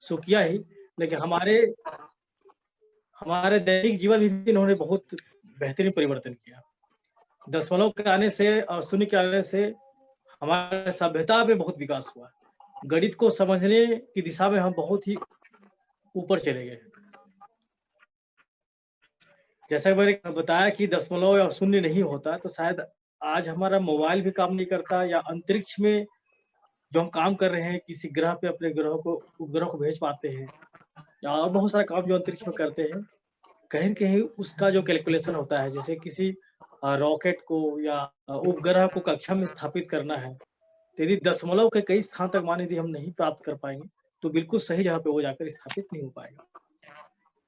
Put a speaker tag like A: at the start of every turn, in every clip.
A: सो किया ही, लेकिन हमारे हमारे दैनिक जीवन में भी इन्होंने बहुत बेहतरीन परिवर्तन किया। दशमलव के आने से और शून्य के आने से हमारे सभ्यता में बहुत विकास हुआ। गणित को समझने की दिशा में हम बहुत ही ऊपर चले गए। जैसा मैंने बताया कि दशमलव या शून्य नहीं होता, तो शायद आज हमारा मोबाइल भी काम नहीं करता, या अंतरिक्ष में जो हम काम कर रहे हैं, किसी ग्रह पे अपने उपग्रह को भेज पाते हैं, या और बहुत सारा काम जो अंतरिक्ष में करते हैं, कहीं न कहीं उसका जो कैलकुलेशन होता है, जैसे किसी रॉकेट को या उपग्रह को कक्षा में स्थापित करना है, तो यदि दशमलव के कई स्थान तक मान यदि हम नहीं प्राप्त कर पाएँगे, तो बिल्कुल सही जगह पे वो जाकर स्थापित नहीं हो पाएगा।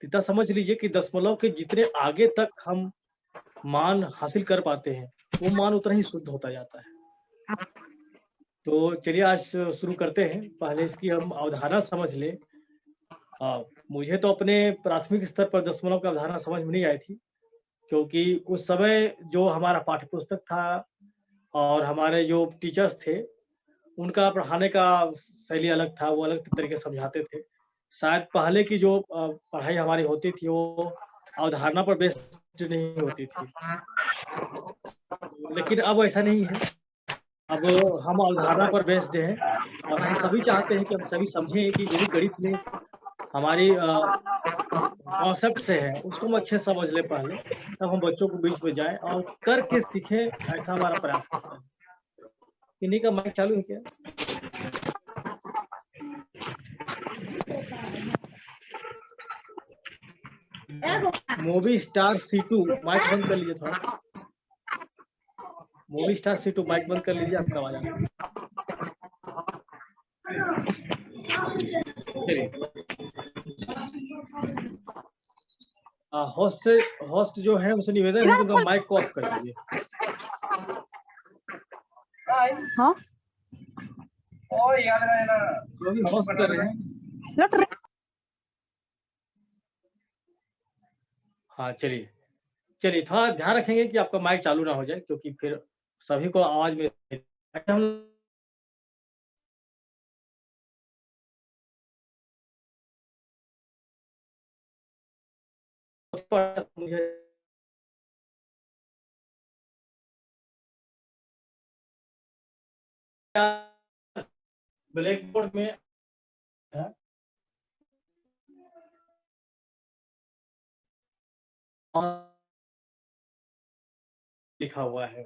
A: इतना समझ लीजिए कि दशमलव के जितने आगे तक हम मान हासिल कर पाते हैं, वो मान उतना ही शुद्ध होता जाता है। तो चलिए आज शुरू करते हैं। पहले इसकी हम अवधारणा समझ लें। मुझे तो अपने प्राथमिक स्तर पर दशमलव की अवधारणा समझ में नहीं आई थी, क्योंकि उस समय जो हमारा पाठ्यपुस्तक था और हमारे जो टीचर्स थे, उनका पढ़ाने का शैली अलग था, वो अलग तरीके से समझाते थे। शायद पहले की जो पढ़ाई हमारी होती थी, वो अवधारणा पर बेस्ड नहीं होती थी। लेकिन अब ऐसा नहीं है, अब हम अवधारणा पर बेस्ड हैं और हम सभी चाहते हैं कि हम सभी समझें कि जो भी गणित में हमारी कॉन्सेप्ट से है, उसको हम अच्छे से समझ लें पहले, तब हम बच्चों को बीच में जाएँ और करके सीखें, ऐसा हमारा प्रयास रहता है। इन्हीं का माइक चालू है क्या? मूवी स्टार C2 माइक बंद कर लीजिए थोड़ा। मूवी स्टार C2 माइक बंद कर लीजिए, आपका आवाज आ रहा है। चलिए, होस्ट जो है उनसे निवेदन है कि उनका माइक को ऑफ कर दीजिए।
B: हाँ,
A: जो भी होस्ट कर रहे हैं। हाँ, चलिए थोड़ा ध्यान रखेंगे कि आपका माइक चालू ना हो जाए, क्योंकि फिर सभी को आवाज में हम मुझे ब्लैक बोर्ड में लिखा हुआ है।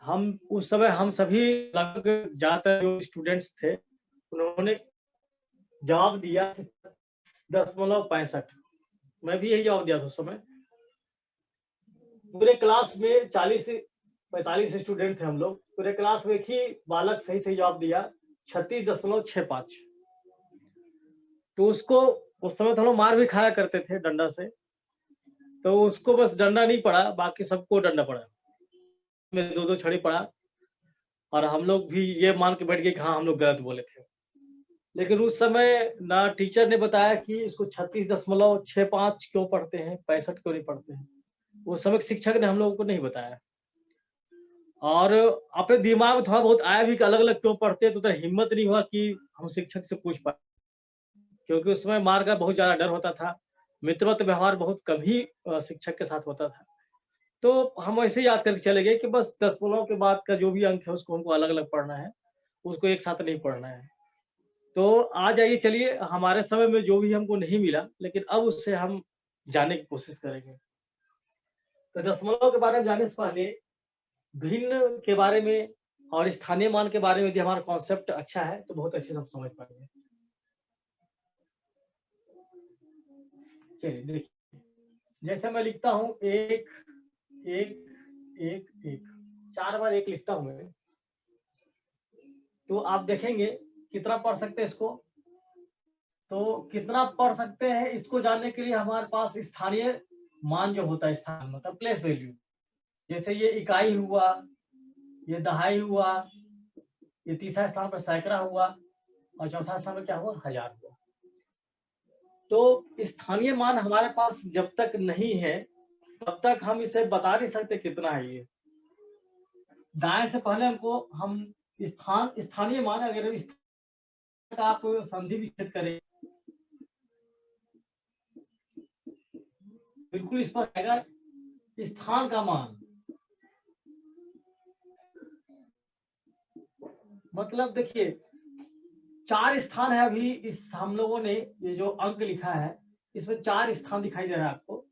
A: हम उस समय हम सभी लगभग ज्यादातर जो स्टूडेंट्स थे, उन्होंने जवाब दिया 0.65। मैं भी यही जवाब दिया था उस समय। पूरे क्लास में 40 से 45 स्टूडेंट थे हम लोग। पूरे क्लास में एक ही बालक सही जवाब दिया 36.65। तो उसको उस समय तो हम लोग मार भी खाया करते थे डंडा से, तो उसको बस डंडा नहीं पड़ा, बाकी सबको डंडा पड़ा। में 2-2 छड़ी पड़ा और हम लोग भी ये मान के बैठ गए कि हाँ, हम लोग गलत बोले थे। लेकिन उस समय ना टीचर ने बताया कि इसको 36.65 क्यों पढ़ते हैं, 65 क्यों नहीं पढ़ते हैं। उस समय शिक्षक ने हम लोगों को नहीं बताया। और अपने दिमाग में थोड़ा बहुत आया भी कि अलग-अलग क्यों पढ़ते हैं, तो उतना हिम्मत नहीं हुआ कि हम शिक्षक से पूछ पाए। क्योंकि उस समय मार का बहुत ज़्यादा डर होता था। मित्रवत व्यवहार बहुत कम ही शिक्षक के साथ होता था। तो हम ऐसे ही याद करके चले गए कि बस दशमलव के बाद का जो भी अंक है उसको हमको अलग-अलग पढ़ना है, उसको एक साथ नहीं पढ़ना है। तो आ जाइए, चलिए हमारे समय में जो भी हमको नहीं मिला, लेकिन अब उससे हम जानने की कोशिश करेंगे। तो दशमलव के बारे में जानने से पहले भिन्न के बारे में और स्थानीय मान के बारे में यदि हमारा कॉन्सेप्ट अच्छा है, तो बहुत अच्छे से हम समझ पाएँगे। चलिए देखिए, जैसे मैं लिखता हूँ 1, 1, 1, 1, 4 बार 1 लिखता हूँ मैं। तो आप देखेंगे कितना पढ़ सकते हैं इसको। तो कितना पढ़ सकते हैं इसको जानने के लिए हमारे पास स्थानीय मान जो होता है, स्थान मतलब प्लेस वैल्यू। जैसे ये इकाई हुआ, ये दहाई हुआ, ये तीसरा स्थान पर सैकड़ा हुआ और चौथा स्थान पर क्या हुआ, हजार हुआ। तो स्थानीय मान हमारे पास जब तक नहीं है, तब तक हम इसे बता नहीं सकते कितना है ये। दाएं से पहले हमको हम स्थानीय मान अगर का आप संधि विच्छेद करें, बिल्कुल स्पष्ट आएगा स्थान का मान। मतलब देखिए 4 स्थान है अभी इस हम लोगों ने ये जो अंक लिखा है इसमें 4 स्थान दिखाई दे रहा है आपको,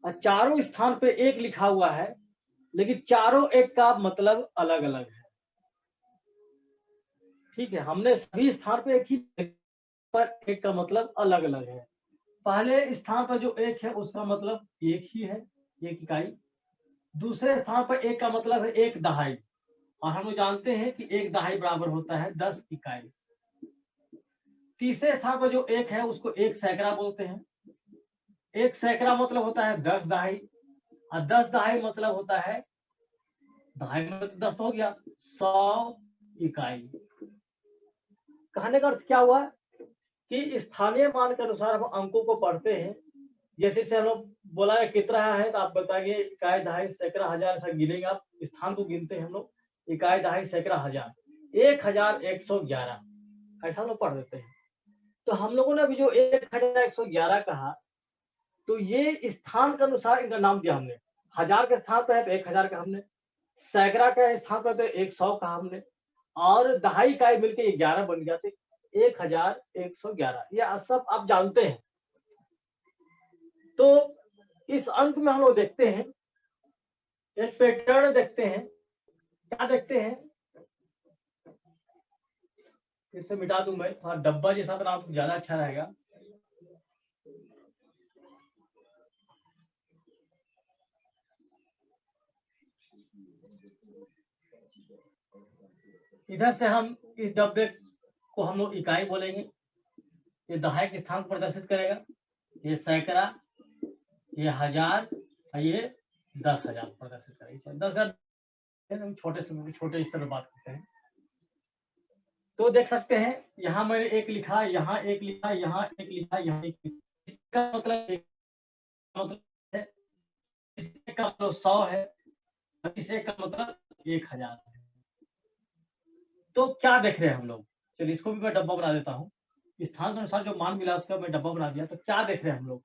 A: और चारों स्थान पे 1 लिखा हुआ है, लेकिन चारों 1 का मतलब अलग अलग है। ठीक है, हमने सभी स्थान पे 1 ही, पर 1 का मतलब अलग अलग है। पहले स्थान पर जो 1 है उसका मतलब 1 ही है, 1 इकाई। दूसरे स्थान पर 1 का मतलब है 1 दहाई, और हम लोग जानते हैं कि 1 दहाई बराबर होता है 10 इकाई। तीसरे स्थान पर जो 1 है उसको 1 सैकड़ा बोलते हैं। 1 सैकड़ा मतलब होता है 10 दहाई, और 10 दहाई मतलब होता है, दहाई में तो 10 हो गया, 100 इकाई। कहने का अर्थ क्या हुआ कि स्थानीय मान के अनुसार हम अंकों को पढ़ते हैं। जैसे से हम लोग बोला है कितना है तो आप बताएंगे इकाई, दहाई, सैकड़ा, हजार, ऐसा गिनेंगे आप, स्थान को गिनते हैं हम लोग, इकाई, दहाई, सैकड़ा, हजार, 1111 ऐसा हम लोग पढ़ देते हैं। तो हम लोगों ने अभी जो 1111 कहा, तो ये स्थान के अनुसार इनका नाम दिया हमने। हजार के स्थान पर है तो 1000 का हमने, सैकड़ा के स्थान पर तो 100 का हमने, और दहाई इकाई मिलकर 11 बन गया, तो 1111 ये सब आप जानते हैं। तो इस अंक में हम लोग देखते हैं एक पैटर्न देखते हैं। क्या देखते हैं, इसे मिटा दूं मैं, थोड़ा डब्बा जैसा बना तो ज्यादा अच्छा रहेगा। इधर से हम इस डब्बे को हम लोग इकाई बोलेंगे, ये दहाई के स्थान प्रदर्शित करेगा, ये सैकड़ा, ये हजार, और ये 10,000 प्रदर्शित करेगा। 10,000 हम छोटे स्तर पर बात करते हैं। तो देख सकते हैं यहाँ मैंने 1 लिखा, यहाँ 1 लिखा, यहाँ 1 लिखा, यहाँ 1 लिखा। इसका मतलब है, इसका मतलब 100 है, इस 1 का मतलब 1000 है। तो क्या देख रहे हैं हम लोग, चलिए इसको भी मैं डब्बा बना देता हूँ। स्थान के अनुसार जो मान मिला उसका मैं डब्बा बना दिया। तो क्या देख रहे हैं हम लोग,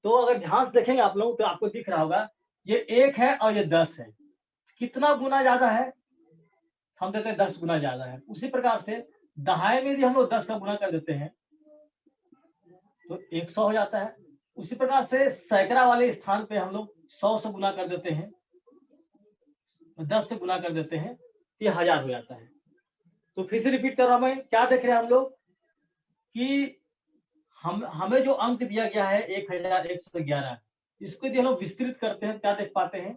A: तो अगर ध्यान से देखेंगे आप लोग तो आपको दिख रहा होगा ये 1 है और ये 10 है। कितना गुना ज्यादा है, हम देते हैं 10 गुना ज्यादा है। उसी प्रकार से दहाई में यदि हम लोग 10 का गुना कर देते हैं तो 100 हो जाता है। उसी प्रकार से सैकड़ा वाले स्थान पे हम लोग 100 से गुना कर देते हैं, 10 से गुना कर देते हैं, ये 1000 हो जाता है। तो फिर से रिपीट कर रहा हूं मैं, क्या देख रहे हैं हम लोग कि हमें जो अंक दिया गया है 1111, इसको यदि हम लोग विस्तृत करते हैं क्या देख पाते हैं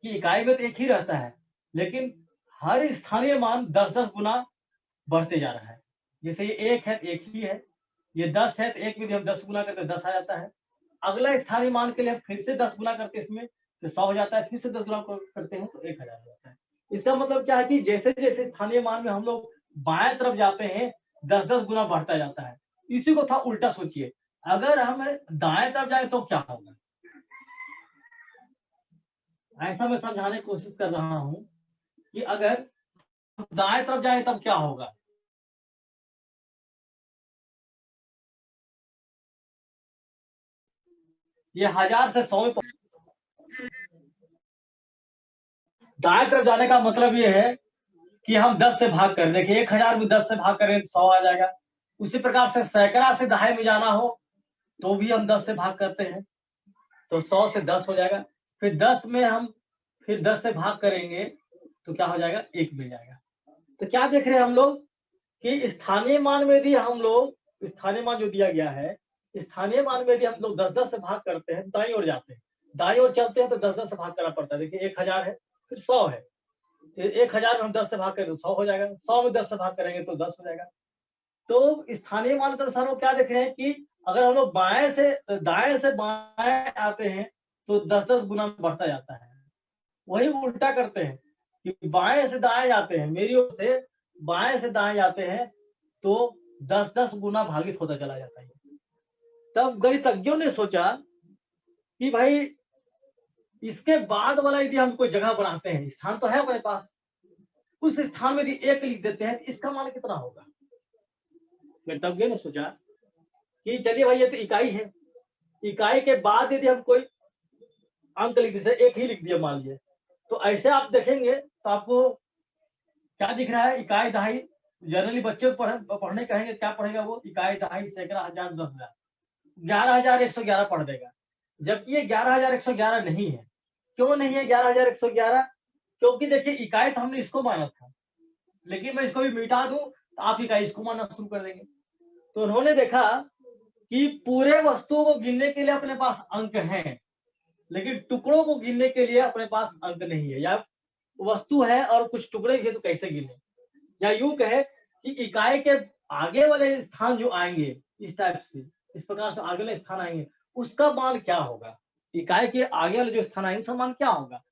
A: कि इकाई में तो 1 ही रहता है, लेकिन हर स्थानीय मान 10-10 गुना बढ़ते जा रहा है। जैसे ये 1 है तो 1 ही है, ये 10 है तो 1 में भी हम 10 गुना करते हैं 10 आ जाता है। अगला स्थानीय मान के लिए हम फिर से 10 गुना करते हैं, इसमें तो 100 हो जाता है, फिर से 10 गुना करते हैं तो 1000 हो जाता है। इसका मतलब क्या है कि जैसे जैसे स्थानीय मान में हम लोग बाएं तरफ जाते हैं 10-10 गुना बढ़ता जाता है। इसी को था उल्टा सोचिए, अगर हम दाएं तरफ जाए तो क्या होगा, ऐसा मैं समझाने की कोशिश कर रहा हूं कि अगर दाएं तरफ जाए तब क्या होगा। ये 1000 से 100 में दाएं तरफ जाने का मतलब ये है कि हम 10 से भाग करें। देखिए 1000 में 10 से भाग करें तो 100 आ जाएगा। उसी प्रकार से सैकड़ा से दहाई में जाना हो तो भी हम 10 से भाग करते हैं तो 100 से 10 हो जाएगा। फिर 10 में हम फिर 10 से भाग करेंगे तो क्या हो जाएगा, 1 मिल जाएगा। तो क्या देख रहे हैं हम लोग कि स्थानीय मान में यदि हम लोग, स्थानीय मान जो दिया गया है, स्थानीय मान में यदि हम लोग 10-10 से भाग करते हैं, दाई ओर जाते हैं, दाई ओर चलते हैं तो 10-10 से भाग करना पड़ता है। देखिए 1000 है फिर 100 है, 1000 में हम 10 से भाग करें तो 100 हो जाएगा, 100 में 10 से भाग करेंगे तो 10 हो जाएगा। तो स्थानीय मान के अनुसार हम क्या देख रहे हैं कि अगर हम लोग बाएं से दाएं से बाएं आते हैं तो 10-10 गुना बढ़ता जाता है। वही उल्टा करते हैं कि बाएं से दाएं जाते हैं, मेरी ओर से बाएं से दाएं जाते हैं तो 10-10 गुना भागित होता चला जाता है। तब गणितज्ञों ने सोचा कि भाई इसके बाद वाला यदि हम कोई जगह बनाते हैं, स्थान तो है हमारे पास, उस स्थान में यदि 1 लिख देते हैं तो इसका मान कितना होगा। मैं तब ये ना सोचा कि चलिए भाई ये तो इकाई है, इकाई के बाद यदि हम कोई अंक लिख देते, एक ही लिख दिया मान लीजिए, तो ऐसे आप देखेंगे तो आपको क्या दिख रहा है, इकाई दहाई। जनरली बच्चे पढ़ने कहेंगे क्या पढ़ेगा वो, इकाई दहाई सैकड़ा हजार 10,000, 11,111 पढ़ देगा। जबकि ये 11,111 नहीं है। क्यों नहीं है 11,111? क्योंकि देखिए इकाई तो हमने इसको माना था, लेकिन मैं इसको भी मिटा दूं तो आप इकाई इसको मानना शुरू कर देंगे। तो उन्होंने देखा कि पूरे वस्तुओं को गिनने के लिए अपने पास अंक हैं, लेकिन टुकड़ों को गिनने के लिए अपने पास अंक नहीं है। या वस्तु है और कुछ टुकड़े हैं तो कैसे गिने, या यूं कहे कि इकाई के आगे वाले स्थान जो आएंगे इस टाइप से, इस प्रकार से आगे वाले स्थान आएंगे, उसका मान क्या होगा, इकाई के आगे वाले जो स्थान आएंगे उसका मान क्या होगा।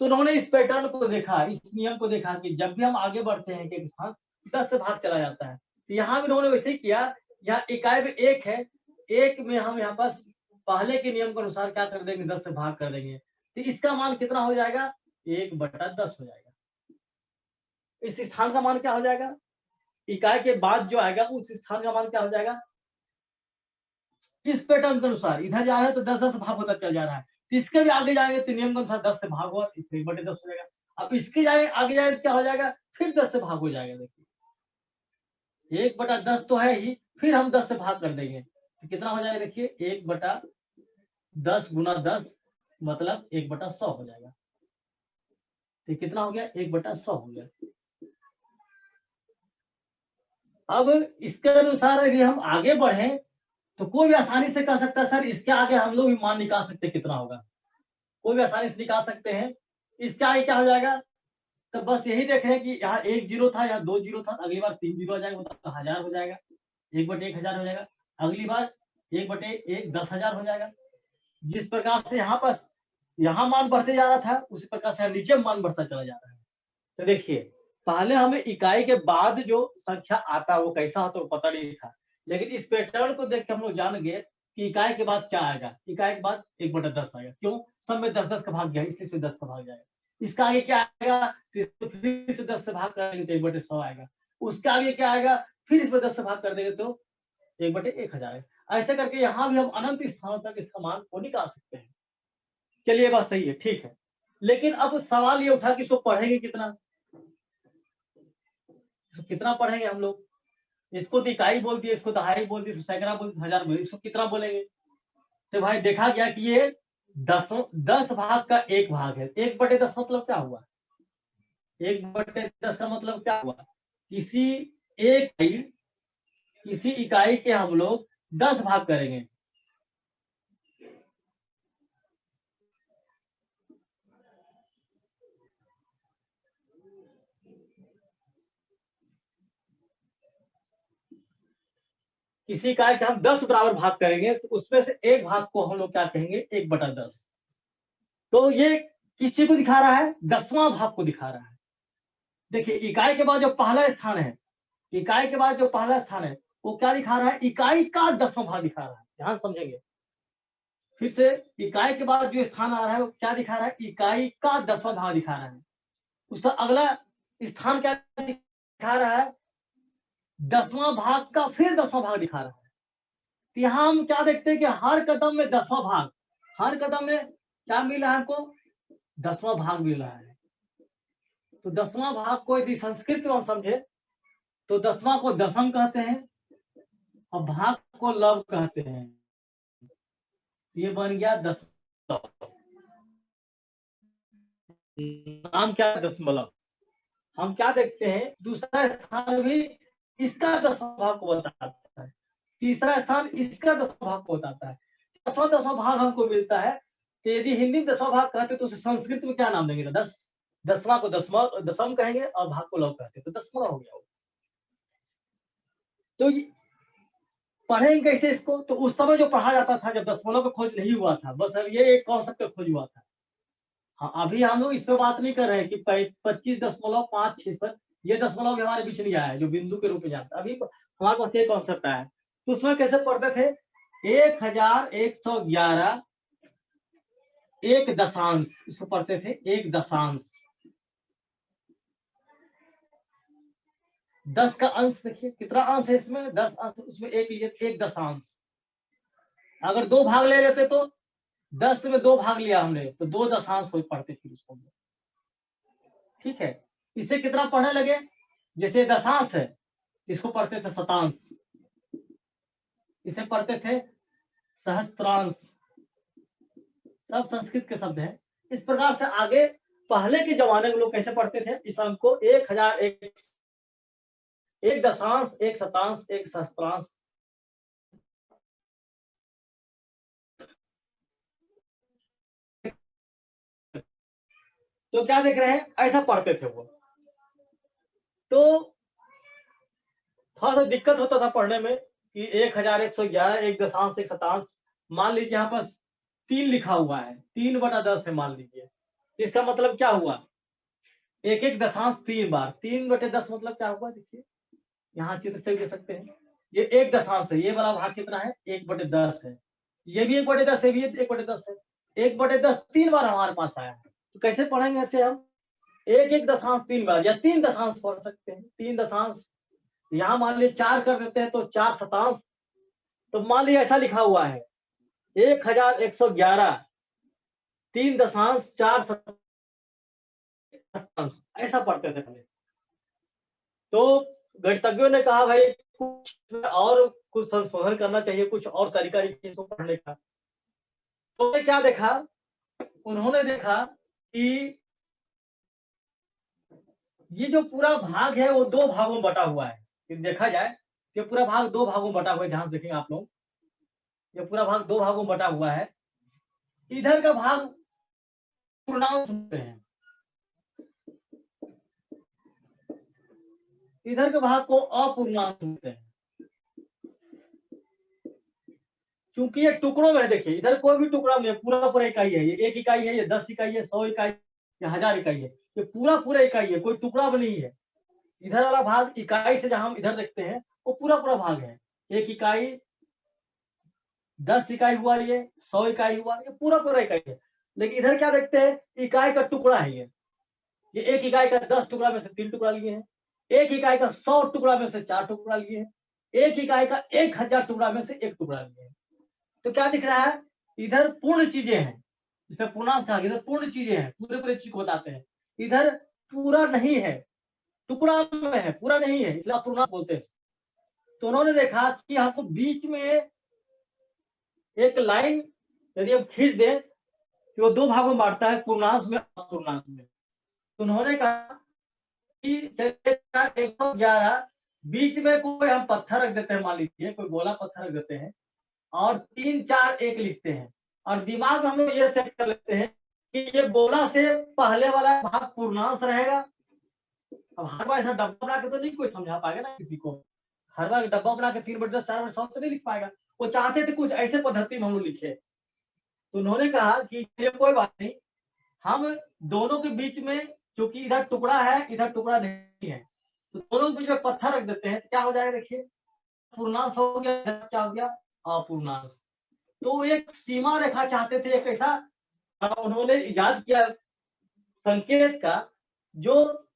A: तो उन्होंने इस पैटर्न को देखा, इस नियम को देखा कि जब भी हम आगे बढ़ते हैं एक स्थान 10 से भाग चला जाता है। तो यहाँ भी उन्होंने वैसे ही किया, यहाँ इकाई में एक है, एक में हम यहाँ पास पहले के नियम के अनुसार क्या कर देंगे, 10 से भाग कर देंगे, तो इसका मान कितना हो जाएगा, 1/10 हो जाएगा। इस स्थान का मान क्या हो जाएगा, इकाई के बाद जो आएगा उस स्थान का मान क्या हो जाएगा, इस पैटर्न के अनुसार इधर जा रहा है तो 10-10 भाग होता चल जा रहा है, इसके भी आगे जाएंगे तो नियम के अनुसार 10 से भाग हुआ, इसमें 1/10 हो जाएगा। अब इसके जाए आगे जाए क्या हो जाएगा, फिर 10 से भाग हो जाएगा। देखिए 1/10 तो है ही, फिर हम 10 से भाग कर देंगे तो कितना हो जाएगा, देखिए 1/10 गुना 10 मतलब 1/100 हो जाएगा। तो कितना हो गया, 1/100 हो गया। अब इसके अनुसार यदि हम आगे बढ़े तो कोई भी आसानी से कह सकता है सर इसके आगे हम लोग भी मान निकाल सकते कितना होगा, कोई भी आसानी से निकाल सकते हैं। इसके आगे क्या हो जाएगा, तो बस यही देख रहे हैं कि यहाँ 1 जीरो था, यहाँ 2 जीरो था, अगली बार 3 जीरो आ जाएगा, मतलब 1000 हो जाएगा, 1/1000 हो जाएगा। अगली बार 1/1 10,000 हो जाएगा। जिस प्रकार से यहाँ पर यहाँ मान बढ़ते जा रहा था उसी प्रकार से नीचे मान बढ़ता चला जा रहा है। तो देखिए पहले हमें इकाई के बाद जो संख्या आता है वो कैसा होता है वो पता नहीं था, लेकिन इस पैटर्न को देख के हम लोग जान गए कि इकाई के बाद क्या आएगा, इकाई के बाद 1/10 आएगा। क्यों, सब में 10-10 का भाग गया इसलिए फिर 10 का भाग जाएगा। इसका आगे क्या आएगा, फिर से 10 से भाग करेंगे तो 1/100 आएगा। उसके आगे क्या आएगा, फिर इसमें 10 से भाग कर देंगे तो 1/1000 आएगा। ऐसे करके यहाँ भी हम अनंत स्थानों तक इसका मान को निकाल सकते हैं। चलिए बात सही है, ठीक है। लेकिन अब सवाल ये उठा कि इसको पढ़ेंगे कितना, तो कितना पढ़ेंगे हम लोग, इसको तो इकाई बोल दिए, इसको दहाई बोल दिए, सैकड़ा बोल दिए, हजार बोल दिए, इसको कितना बोलेंगे। तो भाई देखा गया कि ये 10 भाग का एक भाग है। 1/10 मतलब क्या हुआ, 1/10 का मतलब क्या हुआ, किसी किसी इकाई के हम लोग 10 भाग करेंगे। किसी इकाई के हम 10 बराबर भाग करेंगे, तो उसमें से एक भाग को हम लोग क्या कहेंगे, 1/10। तो ये किस चीज को दिखा रहा है, 10वां भाग को दिखा रहा है। देखिए इकाई के बाद जो पहला स्थान है, इकाई के बाद जो पहला स्थान है वो क्या दिखा रहा है, इकाई का 10वां भाग दिखा रहा है। ध्यान समझेंगे फिर से, इकाई के बाद जो स्थान आ रहा है वो क्या दिखा रहा है, इकाई का 10वां भाग दिखा रहा है। उसका अगला स्थान क्या दिखा रहा है, 10वां भाग का फिर 10वां भाग दिखा रहा है। तो यहाँ हम क्या देखते हैं कि हर कदम में 10वां भाग, हर कदम में क्या मिल रहा है हमको, 10वां भाग मिल रहा है। तो 10वां भाग को यदि संस्कृत में हम समझे तो 10वां को दशम कहते हैं और भाग को लव कहते हैं। ये बन गया 10, नाम क्या, दशमलव। हम क्या देखते हैं, दूसरा स्थान भी इसका 10वां भाग को बताता है, तीसरा स्थान इसका 10वां भाग को बताता है, 10वां भाग हमको मिलता है। तो यदि हिंदी में 10वां भाग कहते तो संस्कृत में क्या नाम देंगे, 10वां को दशम कहेंगे और भाग को लव कहते, तो दशमलव हो गया वो। तो पढ़ेंगे कैसे इसको, तो उस समय जो पढ़ा जाता था जब दशमलव का खोज नहीं हुआ था, बस अब ये एक कॉन्सेप्ट का खोज हुआ था। हाँ अभी हम लोग इस पर बात नहीं कर रहे हैं कि 25.56 पर ये दशमलव भी हमारे बीच नहीं आया है जो बिंदु के रूप में जाता है। अभी हमारे पास ये कॉन्सेप्ट आया है। तो उसमें कैसे पढ़ते थे, 1111 एक दशांश, इसको पढ़ते थे एक दशांश, 10 का अंश देखिए कितना अंश है इसमें, 10 अंश, उसमें एक लिए 1 दशांश। अगर 2 भाग ले लेते तो 10 में 2 भाग लिया हमने तो 2 दशांश हो पढ़ते फिर उसको। ठीक है, इसे कितना पढ़ने लगे, जैसे दशांश है इसको पढ़ते थे शतांश, इसे पढ़ते थे सहस्त्रांश, सब संस्कृत के शब्द हैं। इस प्रकार से आगे पहले के जमाने में लोग कैसे पढ़ते थे, इस अंक को 1000, एक दशांश, एक शतांश, एक सहस्त्रांश। तो क्या देख रहे हैं, ऐसा पढ़ते थे वो। तो थोड़ा सा दिक्कत होता था पढ़ने में कि 1111, एक दशांश, एक शतांश। मान लीजिए यहाँ पर 3 लिखा हुआ है, 3/10 है मान लीजिए, इसका मतलब क्या हुआ, एक एक दशांश 3 बार, 3/10 मतलब क्या हुआ, देखिए यहाँ चित्र से देख सकते हैं, ये 1 दशांश है, ये वाला भाग कितना है, 1/10 है, ये भी 1/10 है, ये 1/10 है, 1/10 3 बार हमारे पास आया है। तो कैसे पढ़ेंगे ऐसे हम, एक एक दशांश 3 बार, या 3 दशांश पढ़ सकते हैं, 3 दशांश, यहाँ मान लीजिए 4 कर देते हैं तो 4 शतांश। तो मान लीजिए ऐसा लिखा हुआ है 1111, 3.4 शतांश, ऐसा पढ़ते थे पहले। तो गणितज्ञों ने कहा भाई कुछ और, कुछ संशोधन करना चाहिए, कुछ और तरीका इसको पढ़ने का। तो क्या देखा, उन्होंने देखा कि ये जो पूरा भाग है वो 2 भागों में बटा हुआ है। देखा जाए कि पूरा भाग 2 भागों में बटा हुआ है, ध्यान देखेंगे आप लोग, ये पूरा भाग 2 भागों में बटा हुआ है। इधर का भाग पूर्णांक होते हैं, इधर के भाग को अपूर्णांक होते हैं। क्योंकि ये टुकड़ों में, देखिए इधर कोई भी टुकड़ा नहीं है, पूरा पूरा इकाई है, ये 1 इकाई है, ये 10 इकाई है, 100 इकाई, ये 1000 इकाई है, ये पूरा पूरा इकाई है, कोई टुकड़ा भी नहीं है। इधर वाला भाग इकाई से जहां हम इधर देखते हैं वो पूरा पूरा भाग है, 1 इकाई, 10 इकाई हुआ, ये 100 इकाई हुआ, ये पूरा पूरा इकाई है। लेकिन इधर क्या देखते हैं, इकाई का टुकड़ा है ये 1 इकाई का 10 टुकड़ा में से 3 टुकड़ा लिए हैं, 1 इकाई का 100 टुकड़ा में से 4 टुकड़ा लिए हैं, 1 इकाई का 1000 टुकड़ा में से 1 टुकड़ा लिए हैं। तो क्या दिख रहा है, इधर पूर्ण चीजें हैं, इसमें पूर्णांक था, इधर पूर्ण चीजें हैं, पूरे पूरे चीज को बताते हैं। इधर पूरा नहीं है, टुकड़ा में है, पूरा नहीं है, इसलिए अपूर्णांक बोलते हैं। तो उन्होंने देखा कि हमको बीच में एक लाइन यदि हम खींच दें कि वो 2 भागों में बांटता है, पूर्णांश में अपूर्णांश में। तो उन्होंने कहा कि 111 बीच में कोई हम पत्थर रख देते हैं, मान लीजिए कोई गोला पत्थर रख देते हैं, और 3 4 1 लिखते हैं, और दिमाग में हम लोग ये सेट कर लेते हैं कि ये गोला से पहले वाला भाग पूर्णांश रहेगा। अब हर बार ऐसा डब्बा बना के तो नहीं कोई समझा पाएगा ना किसी को, हर बार डब्बा बना के 3/10 4/100 तो नहीं लिख पाएगा। वो चाहते थे कुछ ऐसे पद्धति में हम लोग लिखे। तो उन्होंने कहा कि ये कोई बात नहीं, हम दोनों के बीच में, क्योंकि इधर टुकड़ा है इधर टुकड़ा नहीं है, तो दोनों के बीच में पत्थर रख देते हैं, क्या हो जाएगा देखिए, पूर्णांश हो गया, क्या हो गया, अपूर्णांश। तो एक सीमा रेखा चाहते थे, एक ऐसा उन्होंने इजाद किया संकेत का, जो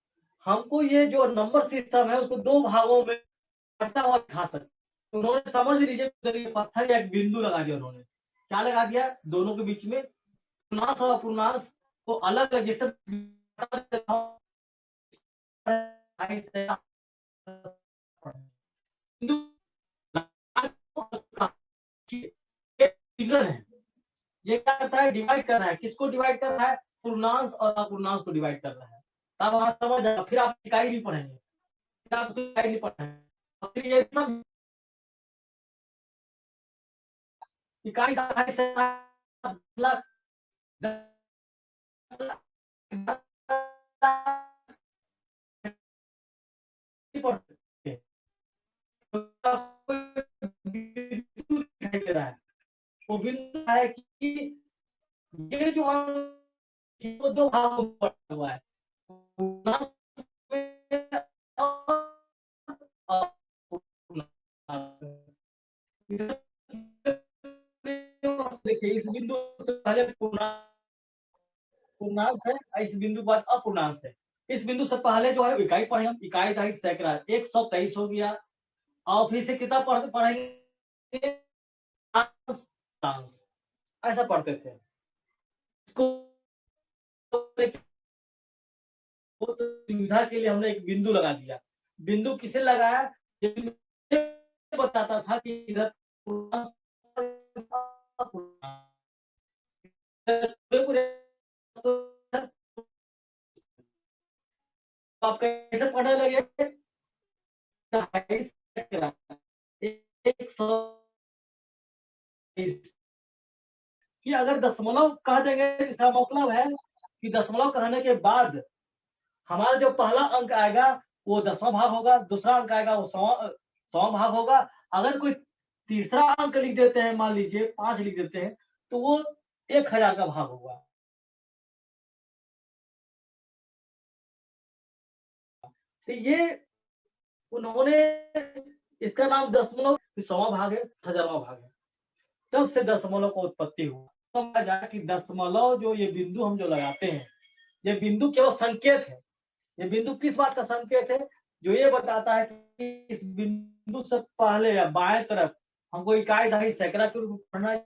A: हमको ये जो नंबर सिस्टम है उसको 2 भागों में बढ़ता हुआ दिखा सकते। तो उन्होंने समझ लीजिए पत्थर या एक बिंदु लगा दिया, उन्होंने क्या लगा दिया, दोनों के बीच में पूर्णांश और अपूर्णांश को अलग अलग, जैसे है, ये क्या करता है, डिवाइड कर रहा है, किसको डिवाइड कर रहा है, पूर्णांश और अपूर्णांश को डिवाइड कर रहा है। तब आप समझ जाए, फिर आप इकाई नहीं पढ़ेंगे, फिर आप इकाई नहीं पढ़ेंगे, फिर ये सब इकाई से दिखाई दे रहा है, वो बिंदु है कि ये जो वो 2 भागों में बटा हुआ है, देखिए इस बिंदु से पहले पूर्णांश है, इस बिंदु के बाद अपूर्णांश है, इस बिंदु से पहले जो है इकाई पढ़े हम, इकाई दहाई सैकड़ा 123 हो गया, और फिर से कितना पढ़ेंगे ऐसा पढ़ते थे। सुविधा के लिए हमने एक बिंदु लगा दिया। बिंदु किसे लगाया? बताता था कि इधर आप कैसे पढ़ने लगे? 120 कि अगर दशमलव कह देंगे इसका मतलब है कि दशमलव कहने के बाद हमारा जो पहला अंक आएगा वो 10वां भाग होगा, दूसरा अंक आएगा वो 100वां भाग होगा। अगर कोई तीसरा अंक लिख देते हैं, मान लीजिए 5 लिख देते हैं, तो वो 1000 का भाग होगा। तो ये उन्होंने इसका नाम दशमलव 100वां भाग है, 1000वां भाग है। तब से दशमलव का उत्पत्ति हुआ। समझा जाए कि दशमलव जो ये बिंदु हम जो लगाते हैं, ये बिंदु केवल संकेत है। ये बिंदु किस बात का संकेत है? जो ये बताता है कि इस बिंदु से पहले या बाएं तरफ हमको इकाई दहाई सैकड़ा के रूप में पढ़ना है।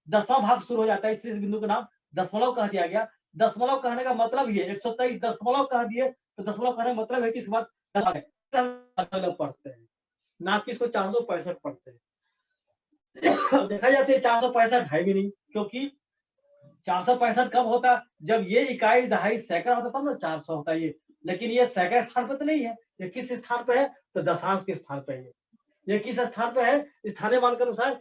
A: 10वां भाग शुरू हो जाता है, इसलिए इस बिंदु का नाम दशमलव कह दिया गया। दशमलव कहने का मतलब ये 123 दशमलव कह दिए, तो दशमलव कहने का मतलब है कि इस बात पढ़ते हैं, ना कि इसको 465 पढ़ते हैं। देखा जाता है 465 है भी नहीं, क्योंकि 465 कब होता? जब ये इकाई दहाई सैकड़ा होता तब ना 400 होता ये। लेकिन ये सैकड़ा स्थान पर तो नहीं है, ये किस स्थान पे है? तो दशांश के स्थान पे है। ये किस स्थान पे है? स्थानीय मान के अनुसार।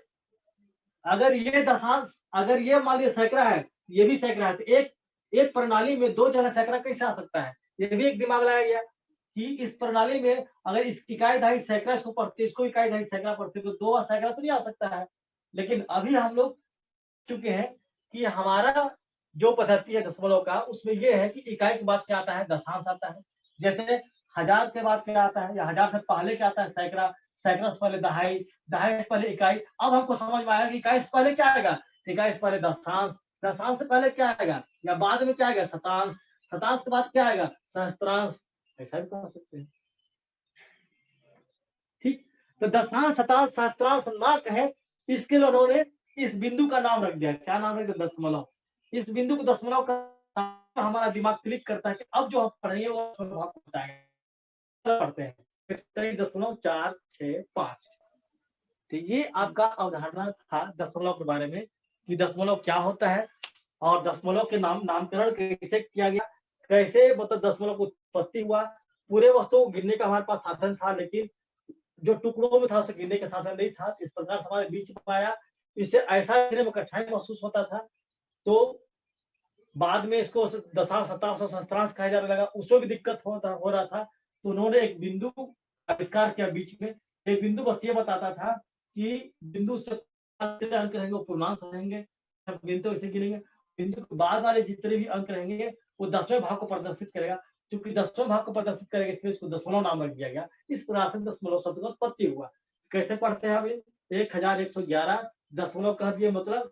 A: अगर ये दशांश, अगर ये मान लीजिए सैकड़ा है, ये भी सैकड़ा है, तो एक प्रणाली में 2 जगह सैकड़ा कैसे आ सकता है? ये भी एक दिमाग लगाया गया कि इस प्रणाली में अगर इस इकाई दहाई सैकड़ा इसको पढ़ते, इसको इकाई दहाई सैकड़ा पढ़ते, तो 2 बार सैकड़ा तो नहीं आ सकता है। लेकिन अभी हम लोग चुके हैं कि हमारा जो पद्धति है दशमलव का, उसमें ये है कि इकाई के बाद क्या आता है? दशांश आता है। जैसे 1000 के बाद क्या आता है, या 1000 से पहले क्या आता है? सैकड़ा, सैकड़ा से पहले दहाई, दहाई से पहले इकाई। अब हमको समझ में आया कि इकाई से पहले क्या आएगा? इकाई से पहले दशांश, दशांश से पहले क्या आएगा या बाद में क्या आएगा? शतांश, शतांश के बाद क्या आएगा? सहस्त्रांश। ऐसा भी कह सकते हैं। ठीक, तो दशांश, शतांश, सहस्त्रांश ना कहे, इसके लिए उन्होंने इस बिंदु का नाम रख दिया। क्या नाम रख दिया? दशमलव। इस बिंदु को दशमलव का हमारा दिमाग क्लिक करता है कि अब जो हम पढ़ेंगे वो पढ़ते हैं 1.465। तो ये आपका अवधारणा था दशमलव के बारे में कि दशमलव क्या होता है और दशमलव के नामकरण कैसे किया गया, कैसे मतलब दशमलव की उत्पत्ति हुआ। पूरे वस्तुओं को गिनने का हमारे पास साधन था, लेकिन जो टुकड़ों में था उसे गिनने का साधन नहीं था। इस प्रकार से हमारे बीच में आया, इससे ऐसा गिनने में कठिनाई महसूस होता था। तो बाद में इसको दशांश, शतांश और सहस्त्रांश कहा जाने लगा, उसमें भी दिक्कत हो रहा था। तो उन्होंने एक बिंदु आविष्कार किया बीच में। एक बिंदु बस ये बताता था कि बिंदु से अंक रहेंगे वो पूर्णांक रहेंगे, गिनते इसे गिनेंगे। बिंदु के बाद वाले जितने भी अंक रहेंगे वो 10वें भाग को प्रदर्शित करेगा। क्योंकि 10वें भाग को प्रदर्शित करेगा, इसलिए इसको दशमलव नाम रख दिया गया। इस प्रकार से दशमलव शब्द का उत्पत्ति हुआ। कैसे पढ़ते हैं अभी? 1111 दशमलव कह दिए, मतलब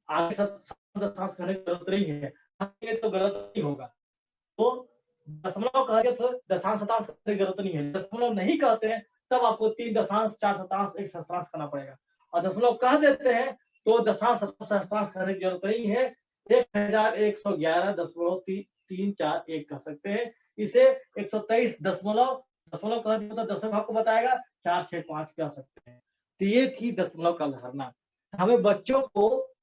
A: आगे दशांश करने की जरूरत नहीं है, तो गलत नहीं होगा। तो दशमलव कहेंगे तो दशांश शतांश करने की जरूरत नहीं है। दशमलव नहीं कहते हैं तब आपको 3 दशांश, 4 शतांश, 1 सहस्त्रांश करना पड़ेगा। और दशमलव कह देते हैं तो दशांश, सहस्त्रांश करने की जरूरत नहीं है। 1111.341 कह सकते हैं। इसे 123 दशमलव, दशमलव कह दिया तो 10वें भाग को बताएगा, 465 कह सकते हैं। तो ये थी दशमलव का धारणा। हमें बच्चों को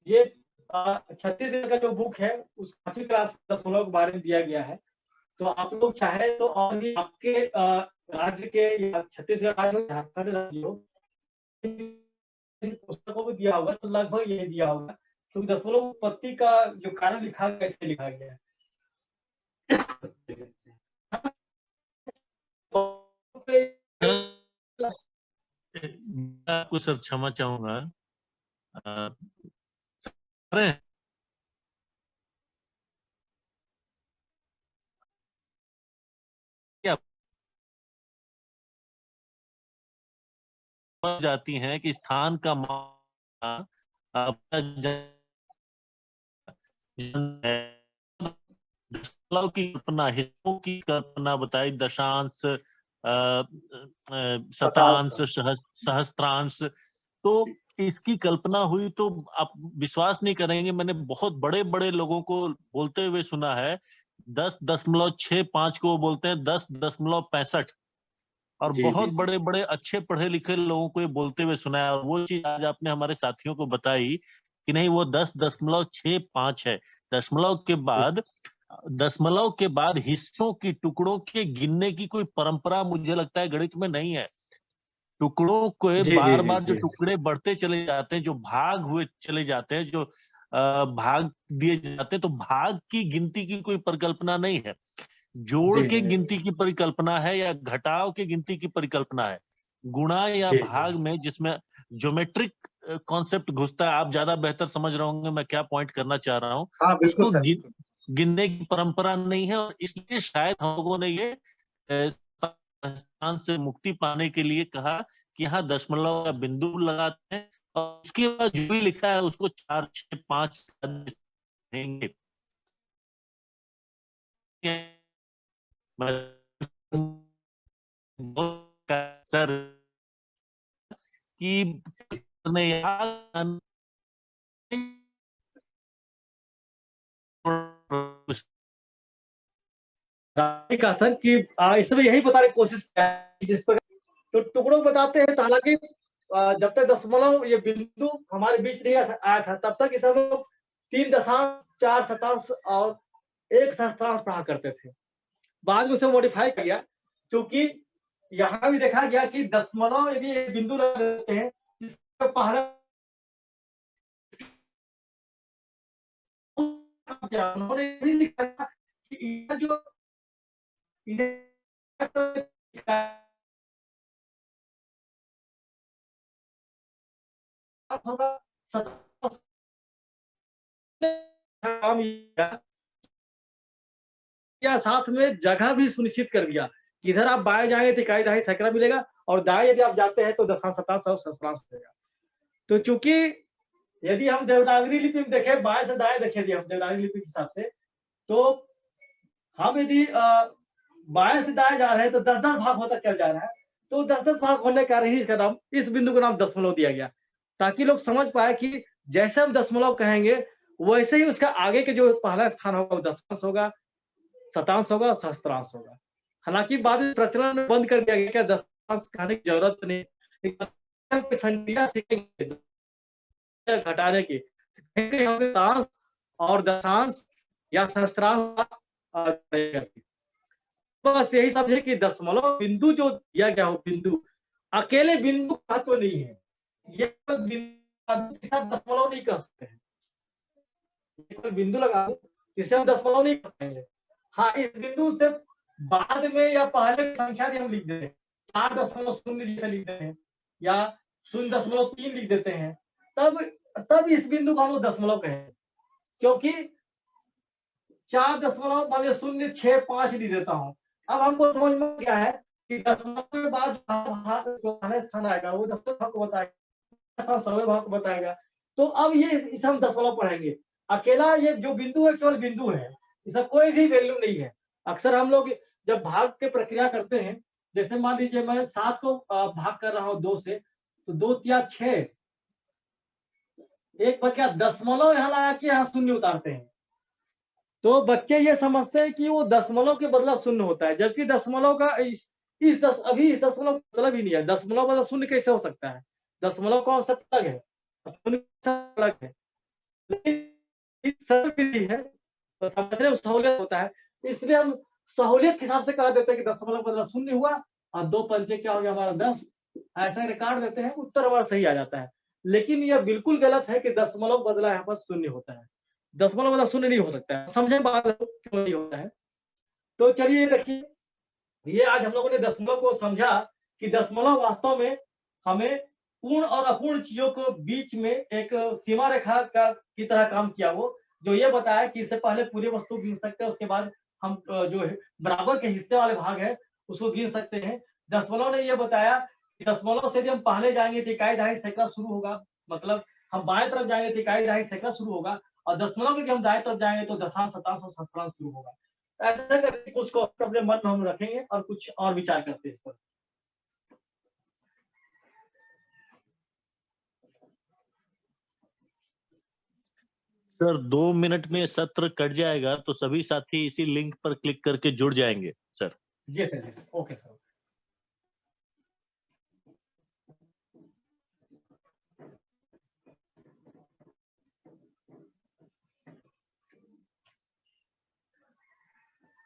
A: ये छत्तीसगढ़ का जो बुक है उस 5वीं क्लास दशमलव के बारे में दिया गया है। तो आप लोग चाहे तो और भी आपके राज्य के या छत्तीसगढ़ राज्य हो, झारखंड राज्य हो, पुस्तकों में दिया होगा तो लगभग यही दिया होगा, क्योंकि दशमलव उत्पत्ति का जो कारण लिखा गया कैसे लिखा गया है।
B: आपको सर क्षमा चाहूंगा, जाती हैं कि स्थान का मान दशमलव की कल्पना, हिस्सों की कल्पना बताई, दशांश, शतांश, सहस्त्रांश। तो इसकी कल्पना हुई तो आप विश्वास नहीं करेंगे, मैंने बहुत बड़े बड़े लोगों को बोलते हुए सुना है, 10.65 को बोलते हैं 10.65, और
C: जी,
B: बहुत
C: जी, जी।
B: बड़े बड़े अच्छे पढ़े लिखे लोगों को ये बोलते हुए सुना है। और वो चीज आज आपने हमारे साथियों को बताई कि नहीं, वो 10.65 है। दशमलव के बाद हिस्सों की, टुकड़ों के गिनने की कोई परंपरा मुझे लगता है गणित में नहीं है। टुकड़ों को
C: जी, जी,
B: बार
C: जी,
B: बार जो
C: जी।
B: टुकड़े बढ़ते चले जाते हैं, जो भाग हुए चले जाते हैं, जो भाग दिए जाते हैं, तो भाग की गिनती की कोई परिकल्पना नहीं है। जोड़
C: जी,
B: के
C: जी,
B: गिनती की परिकल्पना है, या घटाव के गिनती की परिकल्पना है। गुणा या
C: जी, जी।
B: भाग में जिसमें ज्योमेट्रिक कॉन्सेप्ट घुसता है, आप ज्यादा बेहतर समझ रहे होंगे मैं क्या पॉइंट करना चाह रहा हूं।
C: हाँ, बिल्कुल
B: उसको
C: सर, बिल्कुल।
B: गिनने की परंपरा नहीं है, और इसलिए शायद हम लोगों ने ये पहचान से मुक्ति पाने के लिए कहा कि यहाँ दशमलव का बिंदु लगाते हैं, और उसके बाद जो भी लिखा है उसको 4, 6, 5 देंगे। सर कि
A: का सर कि इसमें यही बताने की कोशिश किया है जिस पर तो टुकड़ों को बताते हैं, तो हालांकि जब तक दशमलव ये बिंदु हमारे बीच नहीं आया था, तब तक इसे हम लोग 3 दशांश, 4 शतांश और 1 सहस्त्रांश पढ़ा करते थे। बाद में उसे मॉडिफाई किया गया, क्योंकि यहाँ भी देखा गया कि दशमलव यदि एक बिंदु लगा देते हैं, इसका पहला क्या उन्होंने भी लिखा था कि इनका जो या साथ में जगह भी सुनिश्चित कर दिया कि इधर आप बाएं जाएंगे तो इकाई दहाई सैकड़ा मिलेगा, और दाएं यदि आप जाते हैं तो दशांश, शतांश और सहस्त्रांश मिलेगा। तो चूंकि यदि हम देवनागरी लिपि में देखें, बाएं से दाएं देखें, यदि हम देवनागरी लिपि के हिसाब से, तो हम यदि बाएं से दाएं जा रहे हैं तो 10-10 भाग होता चल जा रहा है। तो 10-10 भाग होने के कारण ही इसका नाम, इस बिंदु का नाम दशमलव दिया गया, ताकि लोग समझ पाए कि जैसे हम दशमलव कहेंगे वैसे ही उसका आगे के जो पहला स्थान होगा वो दशांश होगा, शतांश होगा, सहस्त्रांश होगा। हालांकि बाद में प्रचलन में बंद कर दिया गया कि दशांश कहने की जरूरत नहीं, संख्या सीखेंगे घटाने की, शतांश और दशांश या सहस्त्रांश बस यही समझे कि दशमलव बिंदु जो दिया गया हो, बिंदु अकेले बिंदु का तो नहीं है, ये दशमलव नहीं कह सकते हैं। कोई बिंदु लगा दूं, इसे हम दशमलव नहीं कर पाएंगे। हाँ, इस बिंदु से बाद में या पहले संख्या भी हम लिख देते हैं, 4.0 जैसे लिख देते हैं, या 0.3 लिख देते हैं, तब इस बिंदु को हम लोग दशमलव कहें, क्योंकि 4.065 लिख देता हूँ। अब हमको समझ में क्या है कि दशमलव के बाद जो स्थान आएगा वो दशमलव भाग को बताएगा, सौवें भाग को बताएगा। तो अब ये इसे हम दशमलव पढ़ेंगे। अकेला ये जो बिंदु है केवल बिंदु है, इसका कोई भी वैल्यू नहीं है। अक्सर हम लोग जब भाग के प्रक्रिया करते हैं, जैसे मान लीजिए मैं 7 को भाग कर रहा हूँ 2 से, तो 2 या 6, एक बचा दशमलव यहाँ लगा के यहाँ शून्य उतारते हैं, तो बच्चे ये समझते हैं कि वो दशमलव के बदला शून्य होता है, जबकि दशमलव का इस दशमलव का मतलब ही नहीं है। दशमलव बदला शून्य कैसे हो सकता है? दशमलव कॉन्सेप्ट अलग है, शून्य अलग है, लेकिन सरल विधि है तो समझने में सहूलियत होता है, इसलिए हम सहूलियत के हिसाब से कह देते हैं कि दशमलव बदला शून्य हुआ और 2 पंचे क्या हो गया हमारा 10, ऐसा रिकॉर्ड देते हैं, उत्तर हमारा सही आ जाता है। लेकिन यह बिल्कुल गलत है कि दशमलव बदला यहाँ पर शून्य होता है। दशमलव बदला शून्य नहीं हो सकता है, समझे बात क्यों नहीं होता है? तो चलिए देखिए, ये आज हम लोगों ने दशमलव को समझा कि दशमलव वास्तव में हमें पूर्ण और अपूर्ण चीजों को बीच में एक सीमा रेखा का की तरह काम किया, वो जो ये बताया कि इससे पहले पूरी वस्तु गिन सकते हैं, उसके बाद हम जो बराबर के हिस्से वाले भाग है उसको गिन सकते हैं। दशमलव ने ये बताया कि दशमलव से यदि हम पहले जाएंगे तो इकाई दहाई सैकड़ा शुरू होगा, मतलब हम बाएं तरफ जाएंगे तो इकाई दहाई सैकड़ा शुरू होगा, और दशमलव के जब हम दाएं तरफ जाएंगे तो दशांश, शतांश और शतकांश शुरू होगा। ऐसा करके कुछ को अपने मन में हम रखेंगे और कुछ और विचार करते हैं इस पर।
B: सर 2 मिनट में सत्र कट जाएगा तो सभी साथी इसी लिंक पर क्लिक करके जुड़ जाएंगे सर।
A: जी सर, जी सर, ओके सर।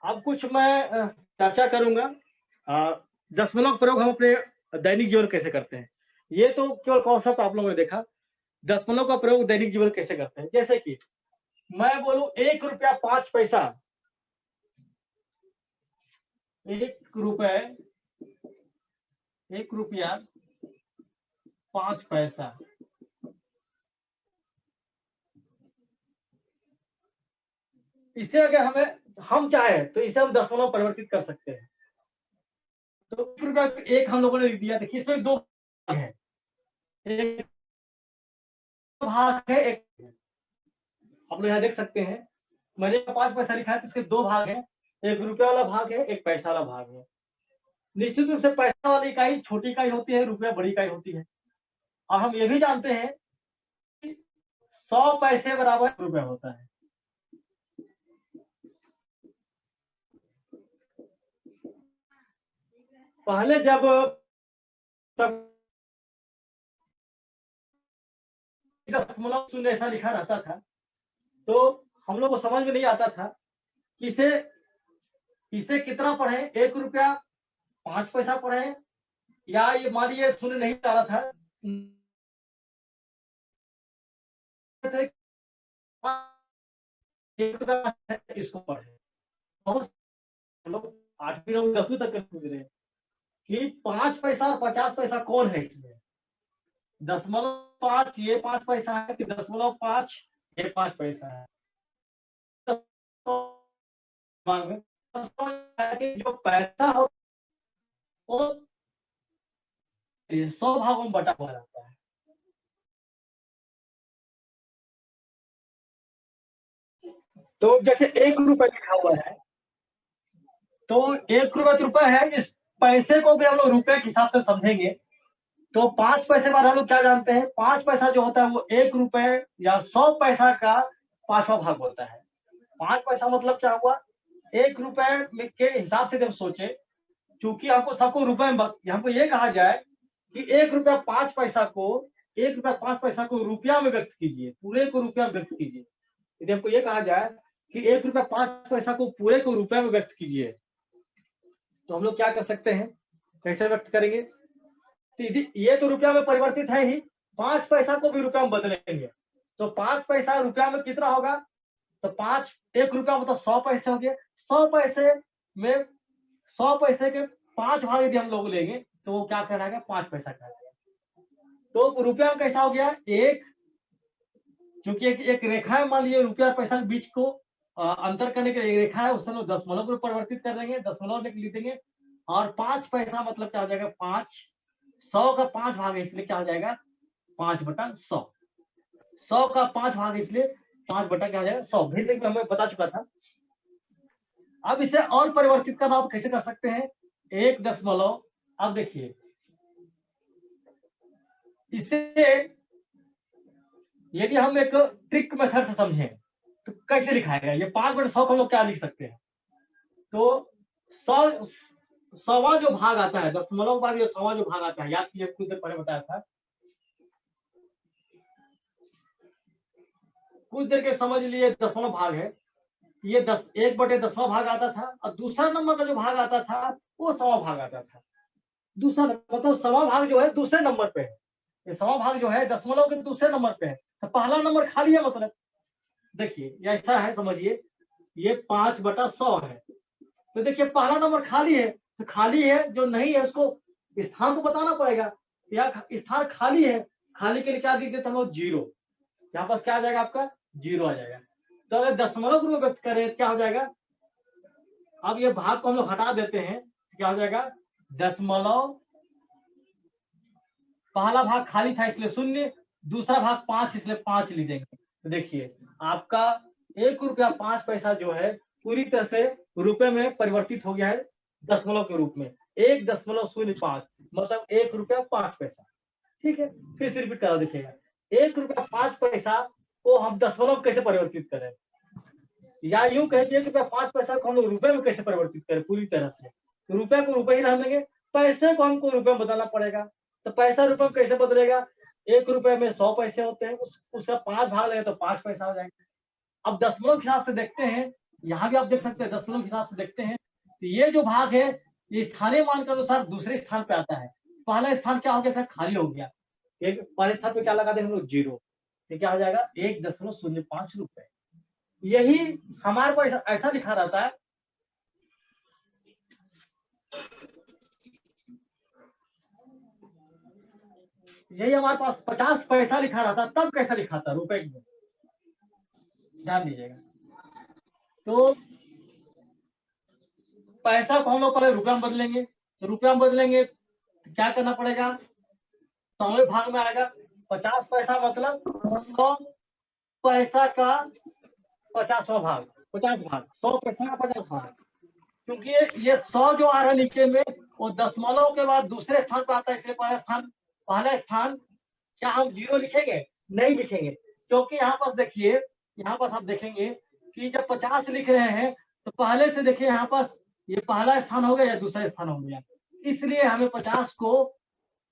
A: अब कुछ मैं चर्चा करूंगा दशमलव प्रयोग हम अपने दैनिक जीवन कैसे करते हैं। ये तो केवल कॉन्सेप्ट आप लोगों ने देखा, दशमलव का प्रयोग दैनिक जीवन कैसे करते हैं। जैसे कि मैं बोलूं 1 रुपया 5 पैसा, 1 रुपया 5 पैसा, इसे अगर हम चाहे तो इसे हम दशमलव परिवर्तित कर सकते हैं। तो 1 रुपया एक हम लोगों ने लिख दिया। देखिए इसमें 2 भाग है, एक भाग है, एक आप लोग यहाँ देख सकते हैं मैंने 5 पैसा लिखा है तो इसके 2 भाग हैं, 1 रुपया वाला भाग है, 1 पैसा वाला भाग है। निश्चित रूप से पैसा वाली इकाई छोटी इकाई होती है, रुपया बड़ी इकाई होती है। और हम ये भी जानते हैं कि 100 पैसे बराबर रुपया होता है। पहले जब दशमलव शून्य ऐसा लिखा रहता था तो हम लोग को समझ में नहीं आता था कि इसे कितना पढ़े, 1 रुपया 5 पैसा पढ़े या ये मान लीजिए शून्य नहीं आ रहा था, इसको पढ़े। बहुत लोग 8वीं 9वीं 10वीं तक पूछ रहे हैं कि 5 पैसा और 50 पैसा कौन है इसमें। दशमलव 5 ये 5 पैसा है कि दशमलव 5 ये 5 पैसा है। जो पैसा हो वो 100 भागों में बटा हुआ रहता है। तो जैसे 1 रुपया लिखा हुआ है तो 1 रुपया रुपया है, इस पैसे को भी हम लोग रुपए के हिसाब से समझेंगे तो 5 पैसे बाद हम लोग क्या जानते हैं, 5 पैसा जो होता है वो 1 रुपए या 100 पैसा का 5वां भाग होता है। 5 पैसा मतलब क्या हुआ, 1 रुपए के हिसाब से जब सोचे, चूंकि हमको सबको रुपए में हमको ये कहा जाए कि 1 रुपया 5 पैसा को 1 रुपया 5 पैसा को रुपया में व्यक्त कीजिए, पूरे को रुपया में व्यक्त कीजिए। यदि हमको ये कहा जाए कि 1 रुपया 5 पैसा को पूरे को रुपया में व्यक्त कीजिए तो हम लोग क्या कर सकते हैं, कैसे व्यक्त करेंगे। ये तो रुपया में परिवर्तित है ही, 5 पैसा को भी रुपया में बदलेंगे तो 5 पैसा रुपया में कितना होगा, तो 1 रुपया मतलब 100 पैसे हो गए। 100 पैसे में 100 पैसे के 5 भाग यदि हम लोग लेंगे तो वो क्या कहलाएगा, 5 पैसा कहलाएगा। तो रुपया में कैसा हो गया, एक क्योंकि एक रेखा है, मान लीजिए रुपया और पैसा के बीच को अंतर करने के लिए रेखा है, उससे हम दशमलव को परिवर्तित कर देंगे, दशमलव में लिख देंगे। और 5 पैसा मतलब क्या हो जाएगा, 5, 100 का 5 भाग है इसलिए क्या हो जाएगा, 5/100। 100 का 5 भाग इसलिए 5 बटा क्या हो जाएगा, 100। भिन्न में हमें बता चुका था। अब इसे और परिवर्तित करना तो कैसे कर सकते हैं, 1 दशमलव। अब देखिए इसे यदि हम एक ट्रिक मेथड से समझें तो कैसे लिखाएगा, ये 5/100 को हम लोग क्या लिख सकते हैं, तो 100वां जो भाग आता है, दशमलव बाद 100वां जो भाग आता है, याद कीजिए कुछ देर पहले बताया था, कुछ देर के समझ लिए दशमलव भाग है, ये 1/10वां भाग आता था और दूसरा नंबर का जो भाग आता था वो 100वां भाग आता था। दूसरा मतलब 100वां भाग जो है दूसरे नंबर पे है, ये 100वां भाग जो है दशमलव के दूसरे नंबर पे है, तो पहला नंबर खाली है। मतलब देखिए ऐसा है, समझिए ये 5/100 है तो देखिए पहला नंबर खाली है, तो खाली है जो नहीं है उसको स्थान को बताना पड़ेगा, या स्थान खाली है, खाली के लिए क्या लिख देते हम लोग, 0। यहाँ पास क्या आ जाएगा, आपका 0 आ जाएगा। तो अगर दशमलव रूप में व्यक्त करें क्या हो जाएगा, अब ये भाग को हम लोग हटा देते हैं, क्या हो जाएगा, दशमलव, पहला भाग खाली था इसलिए 0, दूसरा भाग 5 इसलिए 5 लिख देंगे, तो देखिए आपका 1 रुपया 5 पैसा जो है पूरी तरह से रुपए में परिवर्तित हो गया है दशमलव के रूप में। 1.05 मतलब 1 रुपया 5 पैसा। ठीक है, फिर से रिपीट करा देखिएगा। 1 रुपया 5 पैसा को हम दशमलव कैसे परिवर्तित करें, या यूं कहें 1 रुपया 5 पैसा को हम रुपए में कैसे परिवर्तित करें पूरी तरह से। तो रुपए को रुपए ही रह देंगे, पैसे को हमको रुपए में बदलना पड़ेगा। तो पैसा रुपए में कैसे बदलेगा, 1 रुपए में 100 पैसे होते हैं, उसका 5 भाग लगे तो 5 पैसा हो जाएगा। अब दशमलव के हिसाब से देखते हैं, यहाँ भी आप देख सकते हैं दशमलव के हिसाब से देखते हैं, तो ये जो भाग है ये स्थानीय मान के अनुसार दूसरे स्थान पे आता है। पहला स्थान क्या हो गया सर, खाली हो गया। एक पहले स्थान पे क्या लगा दें हम लोग, 0। ये क्या हो जाएगा 1.05 रुपए। यही हमारे को ऐसा लिखा रहता है, यही हमारे पास 50 पैसा लिखा रहता, तब कैसा लिखा था रुपए में, ध्यान दीजिएगा। तो पैसा को हम लोग पहले रुपया में बदलेंगे, तो रुपया में बदलेंगे तो क्या करना पड़ेगा, 100वें भाग में आएगा। 50 पैसा मतलब 100 पैसा का 50वां भाग, 50 भाग 100 पैसा का 50 भाग। क्योंकि ये 100 जो आ रहा है नीचे में वो दशमलव के बाद दूसरे स्थान पर आता है, इसलिए पहला स्थान क्या हम 0 लिखेंगे, नहीं लिखेंगे। क्योंकि यहाँ पर देखिए, यहाँ पर आप देखेंगे कि जब 50 लिख रहे हैं तो पहले से देखिए यहाँ पर ये पहला स्थान हो गया या दूसरा स्थान हो गया, इसलिए हमें 50 को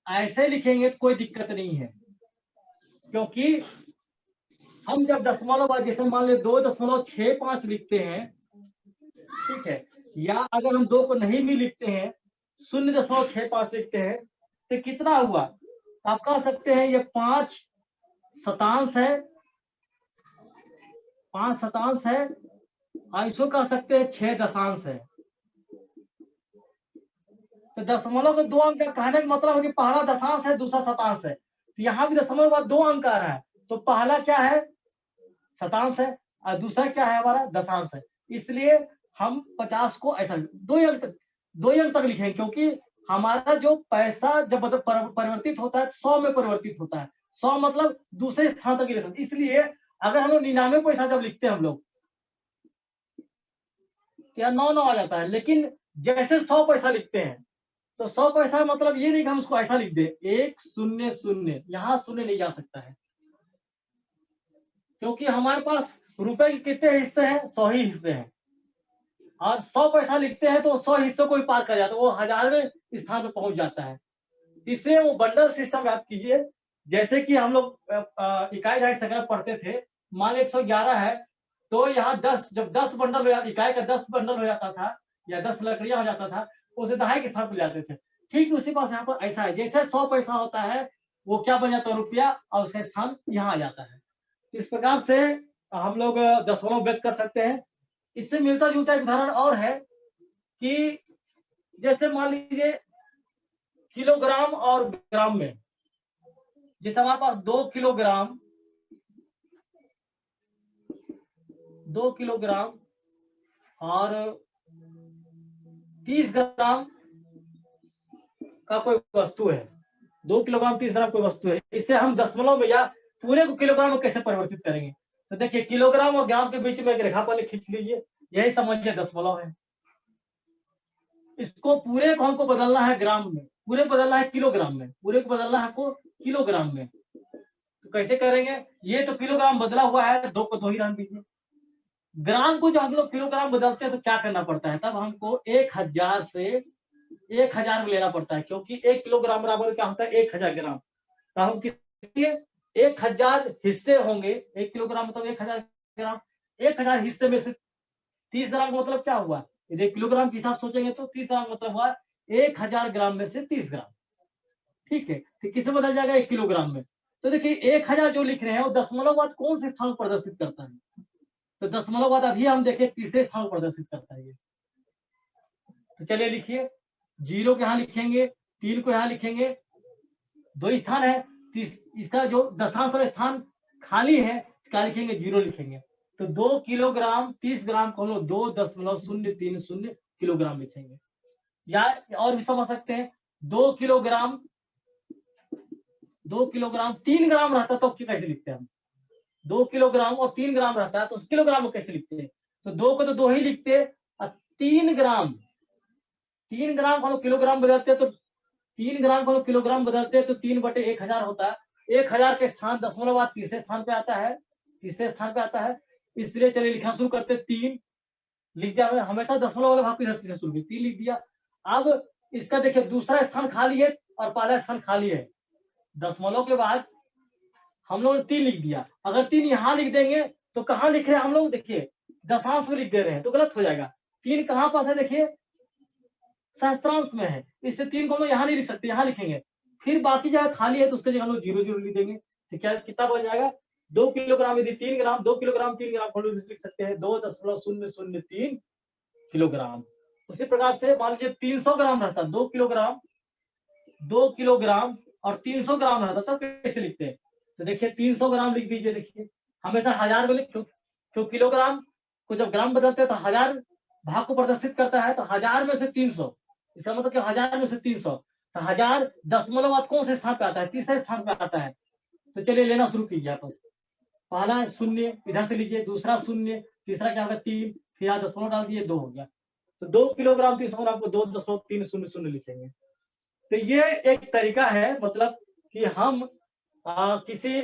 A: ऐसे लिखेंगे तो कोई दिक्कत नहीं है। क्योंकि हम जब दशमलव जैसे मान लीजिए 2.65 लिखते हैं, ठीक है, या अगर हम 2 को नहीं भी लिखते हैं 0.65 लिखते हैं तो कितना हुआ, आप कह सकते हैं ये 5 शतांश है, 5 शतांश है, और इसको कह सकते हैं 6 दशांश है। तो दशमलव के 2 अंक का कहने का मतलब है कि पहला दशांश है दूसरा शतांश है। तो यहाँ भी दशमलव के बाद 2 अंक आ रहा है, तो पहला क्या है शतांश है और दूसरा क्या है हमारा दशांश है। इसलिए हम 50 को ऐसा 2 अंक तक लिखेंगे, क्योंकि हमारा जो पैसा जब परिवर्तित होता है 100 में परिवर्तित होता है, 100 मतलब दूसरे स्थान तक लिखते। इसलिए अगर हम लोग 99 पैसा जब लिखते हैं हम लोग या 9 आ जाता है, लेकिन जैसे 100 पैसा लिखते हैं तो 100 पैसा मतलब ये नहीं कि हम उसको ऐसा लिख दे 100, यहाँ शून्य नहीं जा सकता है, क्योंकि हमारे पास रुपए के कितने हिस्से हैं, 100 ही हिस्से हैं। और 100 पैसा लिखते हैं तो 100 हिस्सों को ही पार कर जाता है, वो 1000वें स्थान पे पहुंच जाता है। इसलिए वो बंडल सिस्टम याद कीजिए, जैसे कि हम लोग इकाई दहाई संख्या पढ़ते थे, मान 111 है तो यहाँ 10, जब 10 बंडल हो जाता, इकाई का 10 बंडल हो जाता था या 10 लकड़ियां हो जाता था, उसे दहाई के स्थान पर जाते थे। ठीक उसी पास यहाँ पर ऐसा है, जैसे 100 पैसा होता है वो क्या बन जाता है रुपया, और उसका स्थान यहाँ आ जाता है। इस प्रकार से हम लोग दशमलव व्यक्त कर सकते हैं। इससे मिलता जुलता एक उदाहरण और है कि जैसे मान लीजिए किलोग्राम और ग्राम में, जैसे हमारे पास 2 किलोग्राम और 30 ग्राम का कोई वस्तु है, 2 किलोग्राम 30 ग्राम कोई वस्तु है, इसे हम दशमलव में या पूरे को किलोग्राम में कैसे परिवर्तित करेंगे। तो देखिए किलोग्राम और ग्राम के बीच में एक रेखा पहले खींच लीजिए, यही समझिए दशमलव है। इसको पूरे को हमको बदलना है ग्राम में, पूरे बदलना है किलोग्राम में, पूरे को बदलना है आपको किलोग्राम में। तो कैसे करेंगे, ये तो किलोग्राम बदला हुआ है, 2 को 2 ही रहने दीजिए। ग्राम को जो हम लोग किलोग्राम बदलते हैं तो क्या करना पड़ता है, तब हमको 1000 से 1000 में लेना पड़ता है, क्योंकि 1 किलोग्राम बराबर क्या होता है 1000 ग्राम। तो हम किस 1000 हिस्से होंगे, 1 किलोग्राम मतलब 1000 ग्राम, 1000 हिस्से में से 30 ग्राम का मतलब क्या हुआ, यदि किलोग्राम के हिसाब सोचेंगे तो 30 ग्राम मतलब हुआ 1000 ग्राम में से 30 ग्राम। ठीक है, तो किसे बदल जाएगा 1 किलोग्राम में। तो देखिए 1000 जो लिख रहे हैं वो दशमलव बाद कौन से स्थान प्रदर्शित करता है, तो दशमलव बाद अभी हम देखें तीसरे स्थान प्रदर्शित करता है ये। तो चलिए लिखिए, 0 को यहाँ लिखेंगे, 3 को यहाँ लिखेंगे, 2 स्थान है, इसका जो दशांश वाला स्थान खाली है क्या लिखेंगे, 0 लिखेंगे। तो 2 किलोग्राम 30 ग्राम को हम लोग 2.030 किलोग्राम लिखेंगे। या और भी समझ सकते हैं 2 किलोग्राम 3 ग्राम रहता तो कैसे लिखते हैं हम, 2 किलोग्राम और 3 ग्राम रहता है, तो किलोग्राम में कैसे लिखते हैं? तो 2 को तो 2 ही लिखते हैं, और 3 ग्राम को हम किलोग्राम बदलते हैं, तो 3 ग्राम को किलोग्राम बदलते हैं तो 3/1000 होता है। 1000 के स्थान दशमलव बाद तीसरे स्थान पे आता है, इसलिए चलिए लिखना शुरू करते हैं। 3 लिख दिया हमने, हमेशा दशमलव वाले भाग की रस्सी शुरू की, 3 लिख दिया। अब इसका देखिए दूसरा स्थान खाली है और पहला स्थान खाली है। दशमलव के बाद हम लोग ने 3 लिख दिया, अगर 3 यहाँ लिख देंगे तो कहाँ लिख रहे हैं हम लोग? देखिए दशांश में लिख दे रहे हैं तो गलत हो जाएगा। 3 कहाँ पास है? देखिए सहस्त्रांश में है, इससे 3 को हम लोग यहाँ नहीं लिख सकते, यहाँ लिखेंगे। फिर बाकी जगह खाली है तो उसके जगह हम लोग 0 लिख देंगे। तो क्या कितना बन जाएगा? 2 किलोग्राम, यदि 3 ग्राम, 2 किलोग्राम 3 ग्राम हम लोग लिख सकते हैं 2.003 किलोग्राम। उसी प्रकार से मान लीजिए 300 ग्राम रहता, 2 किलोग्राम और 300 ग्राम रहता, तब कैसे लिखते हैं? तो देखिए 300 ग्राम लिख दीजिए। देखिए हमेशा हजार में लिख, क्यों किलोग्राम को जब ग्राम बदलते हैं तो हजार भाग को प्रदर्शित करता है, तो 1000 में से 300, इसका मतलब कि 1000 में से 300, तो 1000 दशमलव बाद कौन से स्थान पे आता है? तीसरे स्थान पे आता है। तो चलिए लेना शुरू कीजिए आप। पहला शून्य इधर से लीजिए, दूसरा शून्य, तीसरा क्या होगा? 3, फिर यहाँ दशमलव डाल दिए, 2 हो गया। तो 2 किलोग्राम 300 ग्राम को 2.300 लिखेंगे। तो ये एक तरीका है, मतलब कि हम किसी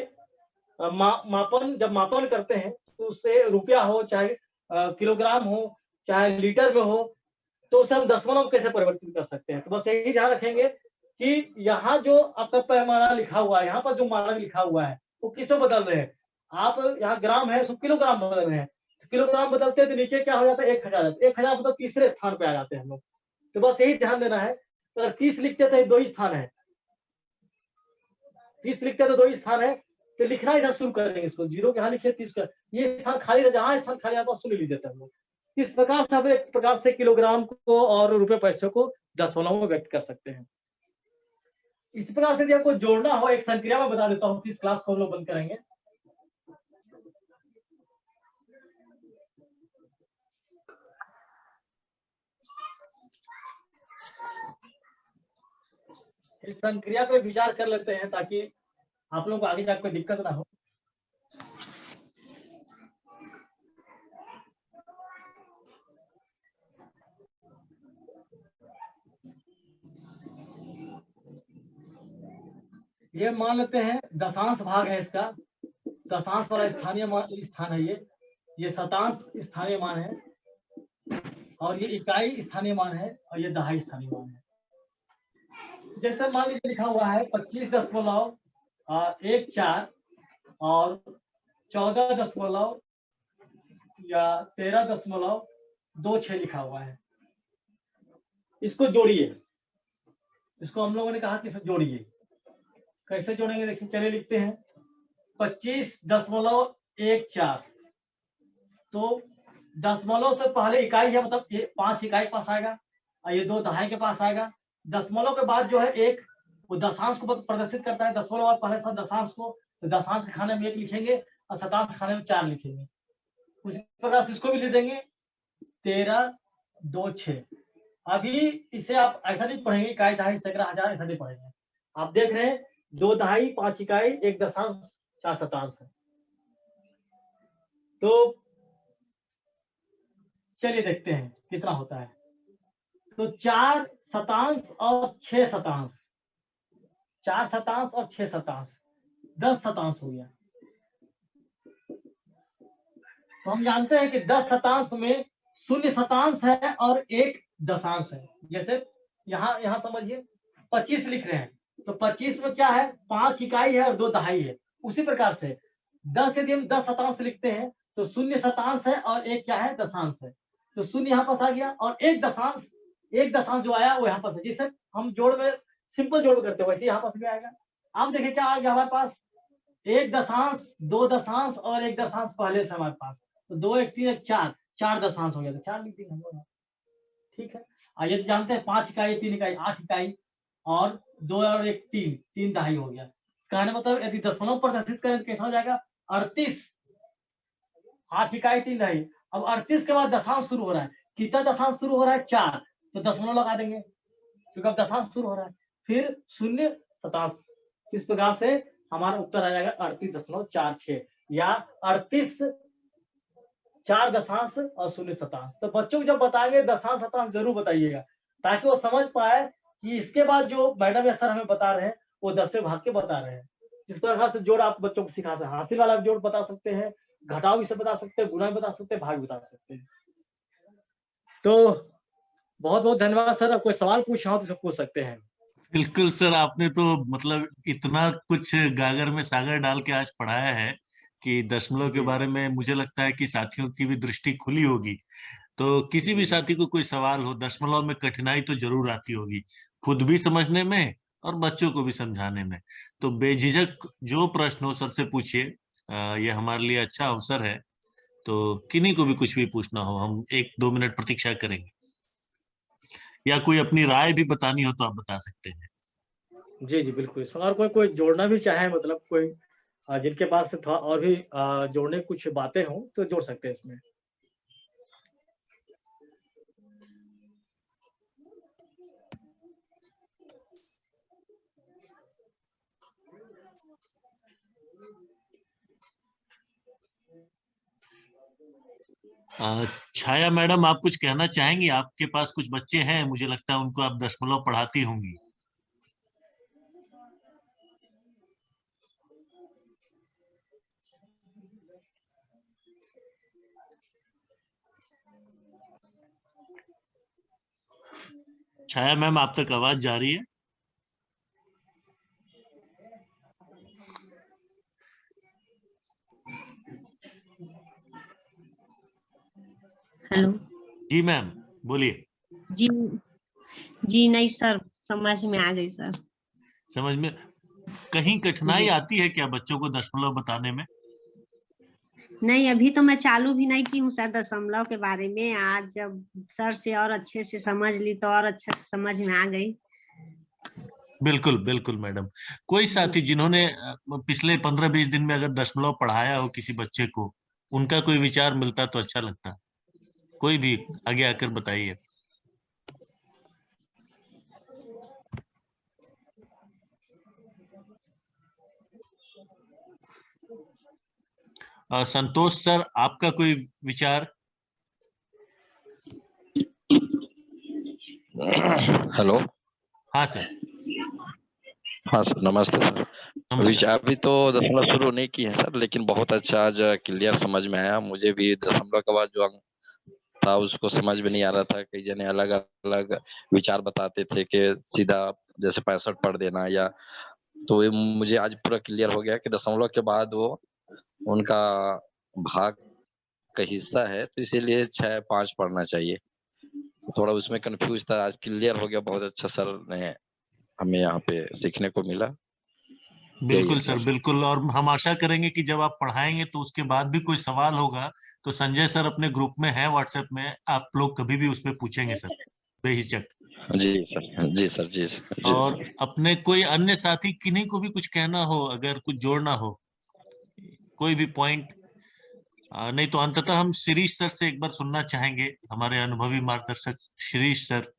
A: मापन जब मापन करते हैं तो उससे रुपया हो चाहे किलोग्राम हो चाहे लीटर में हो, तो उसे हम दशमलव कैसे परिवर्तित कर सकते हैं। तो बस यही ध्यान रखेंगे कि यहाँ जो आपका पैमाना लिखा हुआ है, यहाँ पर जो मानक लिखा हुआ है वो किसमें बदल रहे हैं? आप यहाँ ग्राम है तो किलोग्राम बदल रहे हैं, किलोग्राम बदलते हैं तो नीचे क्या हो जाता है? 1000। 1000 मतलब तीसरे स्थान पे आ जाते हैं हम लोग। तो बस यही ध्यान देना है। अगर 30 लिखते तो 2 ही स्थान है, 30 लिखते तो 2 ही स्थान है, तो लिखना इधर शुरू करेंगे। इसको 0 के यहाँ लिखे, 30 का ये स्थान खाली, जहां स्थान खाली आता है शून्य लिख देते हैं हम लोग। इस प्रकार से हम एक प्रकार से किलोग्राम को और रुपए पैसे को दशमलव में व्यक्त कर सकते हैं। इस प्रकार से यदि आपको जोड़ना हो, एक संक्रिया में बता देता हूँ, इस क्लास को हम लोग बंद करेंगे। इस संक्रिया पे विचार कर लेते हैं ताकि आप लोगों को आगे जाकर कोई दिक्कत ना हो। ये मान लेते हैं दशांश भाग है इसका, दशांश वाला स्थानीय स्थान है ये शतांश स्थानीय मान है, और ये इकाई स्थानीय मान है, और ये दहाई स्थानीय मान है। जैसे मान लीजिए लिखा हुआ है 25.14 और 14 या 13.26 लिखा हुआ है। इसको जोड़िए, इसको हम लोगों ने कहा कि इसे जोड़िए। कैसे जोड़ेंगे? देखिए चलिए लिखते हैं 25.14, तो दशमलव से पहले इकाई है, मतलब ये 5 इकाई के पास आएगा और ये 2 दहाई के पास आएगा। दशमलव के बाद जो है 1, वो दशांश को प्रदर्शित करता है। दशमलव बाद पहले सब दशांश को, तो दशांश के खाने में 1 लिखेंगे और शतांश खाने में 4 लिखेंगे। उसी प्रकार से इसको भी लिख देंगे 13.26। अभी इसे आप ऐसा नहीं पढ़ेंगे इकाई दहाई सैकड़ा हजार, ऐसा नहीं पढ़ेंगे। आप देख रहे हैं 2 दहाई 5 इकाई 1 दशांश 4 शतांश है। तो चलिए देखते हैं कितना होता है। तो 4 शतांश और 6 शतांश, 4 शतांश और 6 शतांश, 10 शतांश हो गया। तो हम जानते हैं कि 10 शतांश में 0 शतांश है और 1 दशांश है। जैसे यहाँ समझिए 25 लिख रहे हैं, तो 25 में क्या है? 5 इकाई है और 2 दहाई है। उसी प्रकार से 10 यदि हम 10 शतांश लिखते हैं तो 0 शतांश है और 1 क्या है? दशांश है। तो 0 यहाँ पास आ गया और 1 दशांश जो आया वो यहाँ पास है। जिसे हम जोड़ में सिंपल जोड़ करते हैं वैसे यहाँ पास भी आएगा। अब देखिए क्या आ गया हमारे पास? 1 दशांश, 2 दशांश और 1 दशांश पहले से हमारे पास, तो 2 1 3 1 4, 4 दशांश हो गया। तो 4 लिख देंगे हम लोग। ठीक है। और ये जानते हैं 5 इकाई 3 इकाई 8 इकाई और 2 और 1 3 दहाई हो गया। कहने मतलब यदि दशमलव प्रदर्शित करें कैसा हो जाएगा? 38, 8 इकाई 3 दहाई। अब 38 के बाद दशांश शुरू हो रहा है। कितना दशांश शुरू हो रहा है? 4, तो दशमलव लगा देंगे क्योंकि अब दशांश शुरू हो रहा है। फिर 0 शतांश। इस प्रकार से हमारा उत्तर आ जाएगा 38.46। या 38 4 दशांश और 0 शतांश। तो बच्चों को जब बताएंगे दशांश शतांश जरूर बताइएगा, ताकि वो समझ पाए कि इसके बाद जो मैडम या सर हमें बता रहे हैं वो 10वें भाग के बता रहे हैं। इस प्रकार से जोड़ आप बच्चों को सिखा सकते हैं, हासिल वाला जोड़ बता सकते हैं, घटाव भी से बता सकते हैं, गुणा भी बता सकते हैं, भाग भी बता सकते हैं। तो बहुत बहुत धन्यवाद सर। कोई सवाल पूछना हो तो सब पूछ सकते हैं।
B: बिल्कुल सर, आपने तो मतलब इतना कुछ गागर में सागर डाल के आज पढ़ाया है कि दशमलव के
A: जी
B: बारे में मुझे लगता है कि साथियों की भी दृष्टि खुली होगी। तो किसी भी साथी को कोई सवाल हो, दशमलव में कठिनाई तो जरूर आती होगी, खुद भी समझने में और बच्चों को भी समझाने में। तो बेझिझक जो प्रश्न हो सर से पूछिए, यह हमारे लिए अच्छा अवसर है। तो किन्हीं को भी कुछ भी पूछना हो, हम 1-2 मिनट प्रतीक्षा करेंगे, या कोई अपनी राय भी बतानी हो तो आप बता सकते हैं।
A: जी जी बिल्कुल। इसमें और कोई कोई जोड़ना भी चाहे, मतलब कोई जिनके पास से थोड़ा और भी जोड़ने की कुछ बातें हों तो जोड़ सकते हैं इसमें।
B: छाया मैडम, आप कुछ कहना चाहेंगी? आपके पास कुछ बच्चे हैं, मुझे लगता है उनको आप दशमलव पढ़ाती होंगी। छाया मैम, आप तक आवाज जा रही है?
C: हेलो।
B: जी मैम, बोलिए।
C: जी जी नहीं सर, समझ में आ गई सर।
B: समझ में कहीं कठिनाई
C: जी
B: आती है क्या बच्चों को दशमलव बताने में?
C: नहीं, अभी तो मैं चालू भी नहीं की हूँ सर दशमलव के बारे में। आज जब सर से और अच्छे से समझ ली तो और अच्छा से समझ में आ गई।
B: बिल्कुल बिल्कुल मैडम। कोई साथी जिन्होंने पिछले 15-20 दिन में अगर दशमलव पढ़ाया हो किसी बच्चे को, उनका कोई विचार मिलता तो अच्छा लगता। कोई भी आगे आकर बताइए। संतोष सर, आपका कोई विचार?
D: हेलो।
B: हाँ सर।
D: हाँ सर, नमस्ते सर।
B: नमस्कार।
D: अभी तो दशमलव शुरू नहीं की है सर, लेकिन बहुत अच्छा आज क्लियर समझ में आया। मुझे भी दशमलव के बाद जो अंक था उसको समझ में नहीं आ रहा था। कई जने अलग अलग विचार बताते थे कि सीधा जैसे 65 पढ़ देना, या तो ये मुझे आज पूरा क्लियर हो गया कि दशमलव के बाद वो उनका भाग का हिस्सा है, तो इसीलिए 6-5 पढ़ना चाहिए। थोड़ा उसमें कंफ्यूज था, आज क्लियर हो गया। बहुत अच्छा सर ने हमें यहाँ पे सीखने को मिला। यही है
B: बिल्कुल सर,
D: सर।
B: बिल्कुल। और हम आशा करेंगे कि जब आप पढ़ाएंगे तो उसके बाद भी कोई सवाल होगा तो संजय सर अपने ग्रुप में है व्हाट्सएप में, आप लोग कभी भी उसमें पूछेंगे सर, बेहिचक।
D: जी सर, जी सर, जी सर, जी
B: और
D: सर।
B: अपने कोई अन्य साथी किन्हीं को भी कुछ कहना हो, अगर कुछ जोड़ना हो, कोई भी पॉइंट, नहीं तो अंततः हम शिरीष सर से एक बार सुनना चाहेंगे, हमारे अनुभवी मार्गदर्शक शिरीष सर।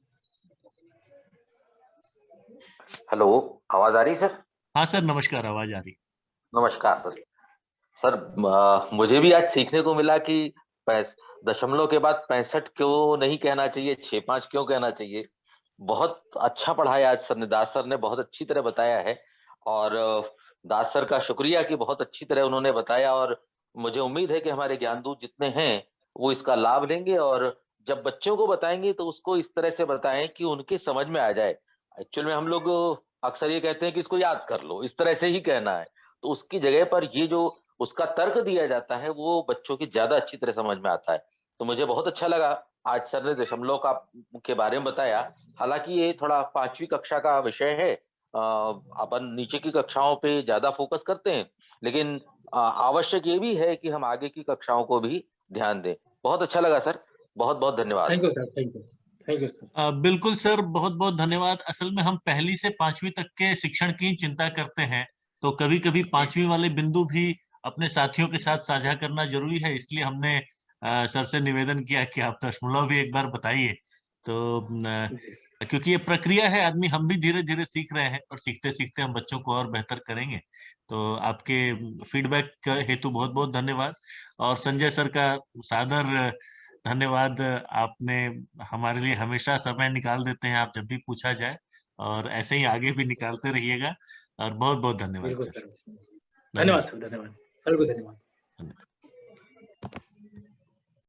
E: हेलो, आवाज आ रही सर?
B: हाँ सर, नमस्कार, आवाज आ रही।
E: नमस्कार सर। सर, मुझे भी आज सीखने को मिला कि दशमलव के बाद 65 क्यों नहीं कहना चाहिए, 6-5 क्यों कहना चाहिए। बहुत अच्छा पढ़ाया आज सर ने, दास सर ने बहुत अच्छी तरह बताया है। और दास सर का शुक्रिया कि बहुत अच्छी तरह उन्होंने बताया। और मुझे उम्मीद है कि हमारे ज्ञानदूत जितने हैं वो इसका लाभ लेंगे, और जब बच्चों को बताएंगे तो उसको इस तरह से बताएं कि उनके समझ में आ जाए। एक्चुअल में हम लोग अक्सर ये कहते हैं कि इसको याद कर लो, इस तरह से ही कहना है। तो उसकी जगह पर ये जो उसका तर्क दिया जाता है वो बच्चों की ज्यादा अच्छी तरह समझ में आता है। तो मुझे बहुत अच्छा लगा आज सर ने दशमलव का के बारे में बताया। हालांकि ये थोड़ा 5वीं कक्षा का विषय है, अपन नीचे की कक्षाओं पे ज्यादा फोकस करते हैं, लेकिन आवश्यक ये भी है कि हम आगे की कक्षाओं को भी ध्यान दें। बहुत अच्छा लगा सर, बहुत बहुत धन्यवाद।
A: Thank you sir, thank you, thank you sir.
B: बिल्कुल सर, बहुत बहुत धन्यवाद। असल में हम 1ली से 5वीं तक के शिक्षण की चिंता करते हैं, तो कभी कभी 5वीं वाले बिंदु भी अपने साथियों के साथ साझा करना जरूरी है, इसलिए हमने सर से निवेदन किया कि आप दशमलव भी एक बार बताइए। तो क्योंकि ये प्रक्रिया है, आदमी हम भी धीरे धीरे सीख रहे हैं और सीखते सीखते हम बच्चों को और बेहतर करेंगे। तो आपके फीडबैक का हेतु बहुत बहुत धन्यवाद। और संजय सर का सादर धन्यवाद, आपने हमारे लिए हमेशा समय निकाल देते हैं, आप जब भी पूछा जाए, और ऐसे ही आगे भी निकालते रहिएगा। और बहुत बहुत धन्यवाद
A: बिल्कुल
B: सर।
A: सर, धन्यवाद सर, धन्यवाद सर को, धन्यवाद।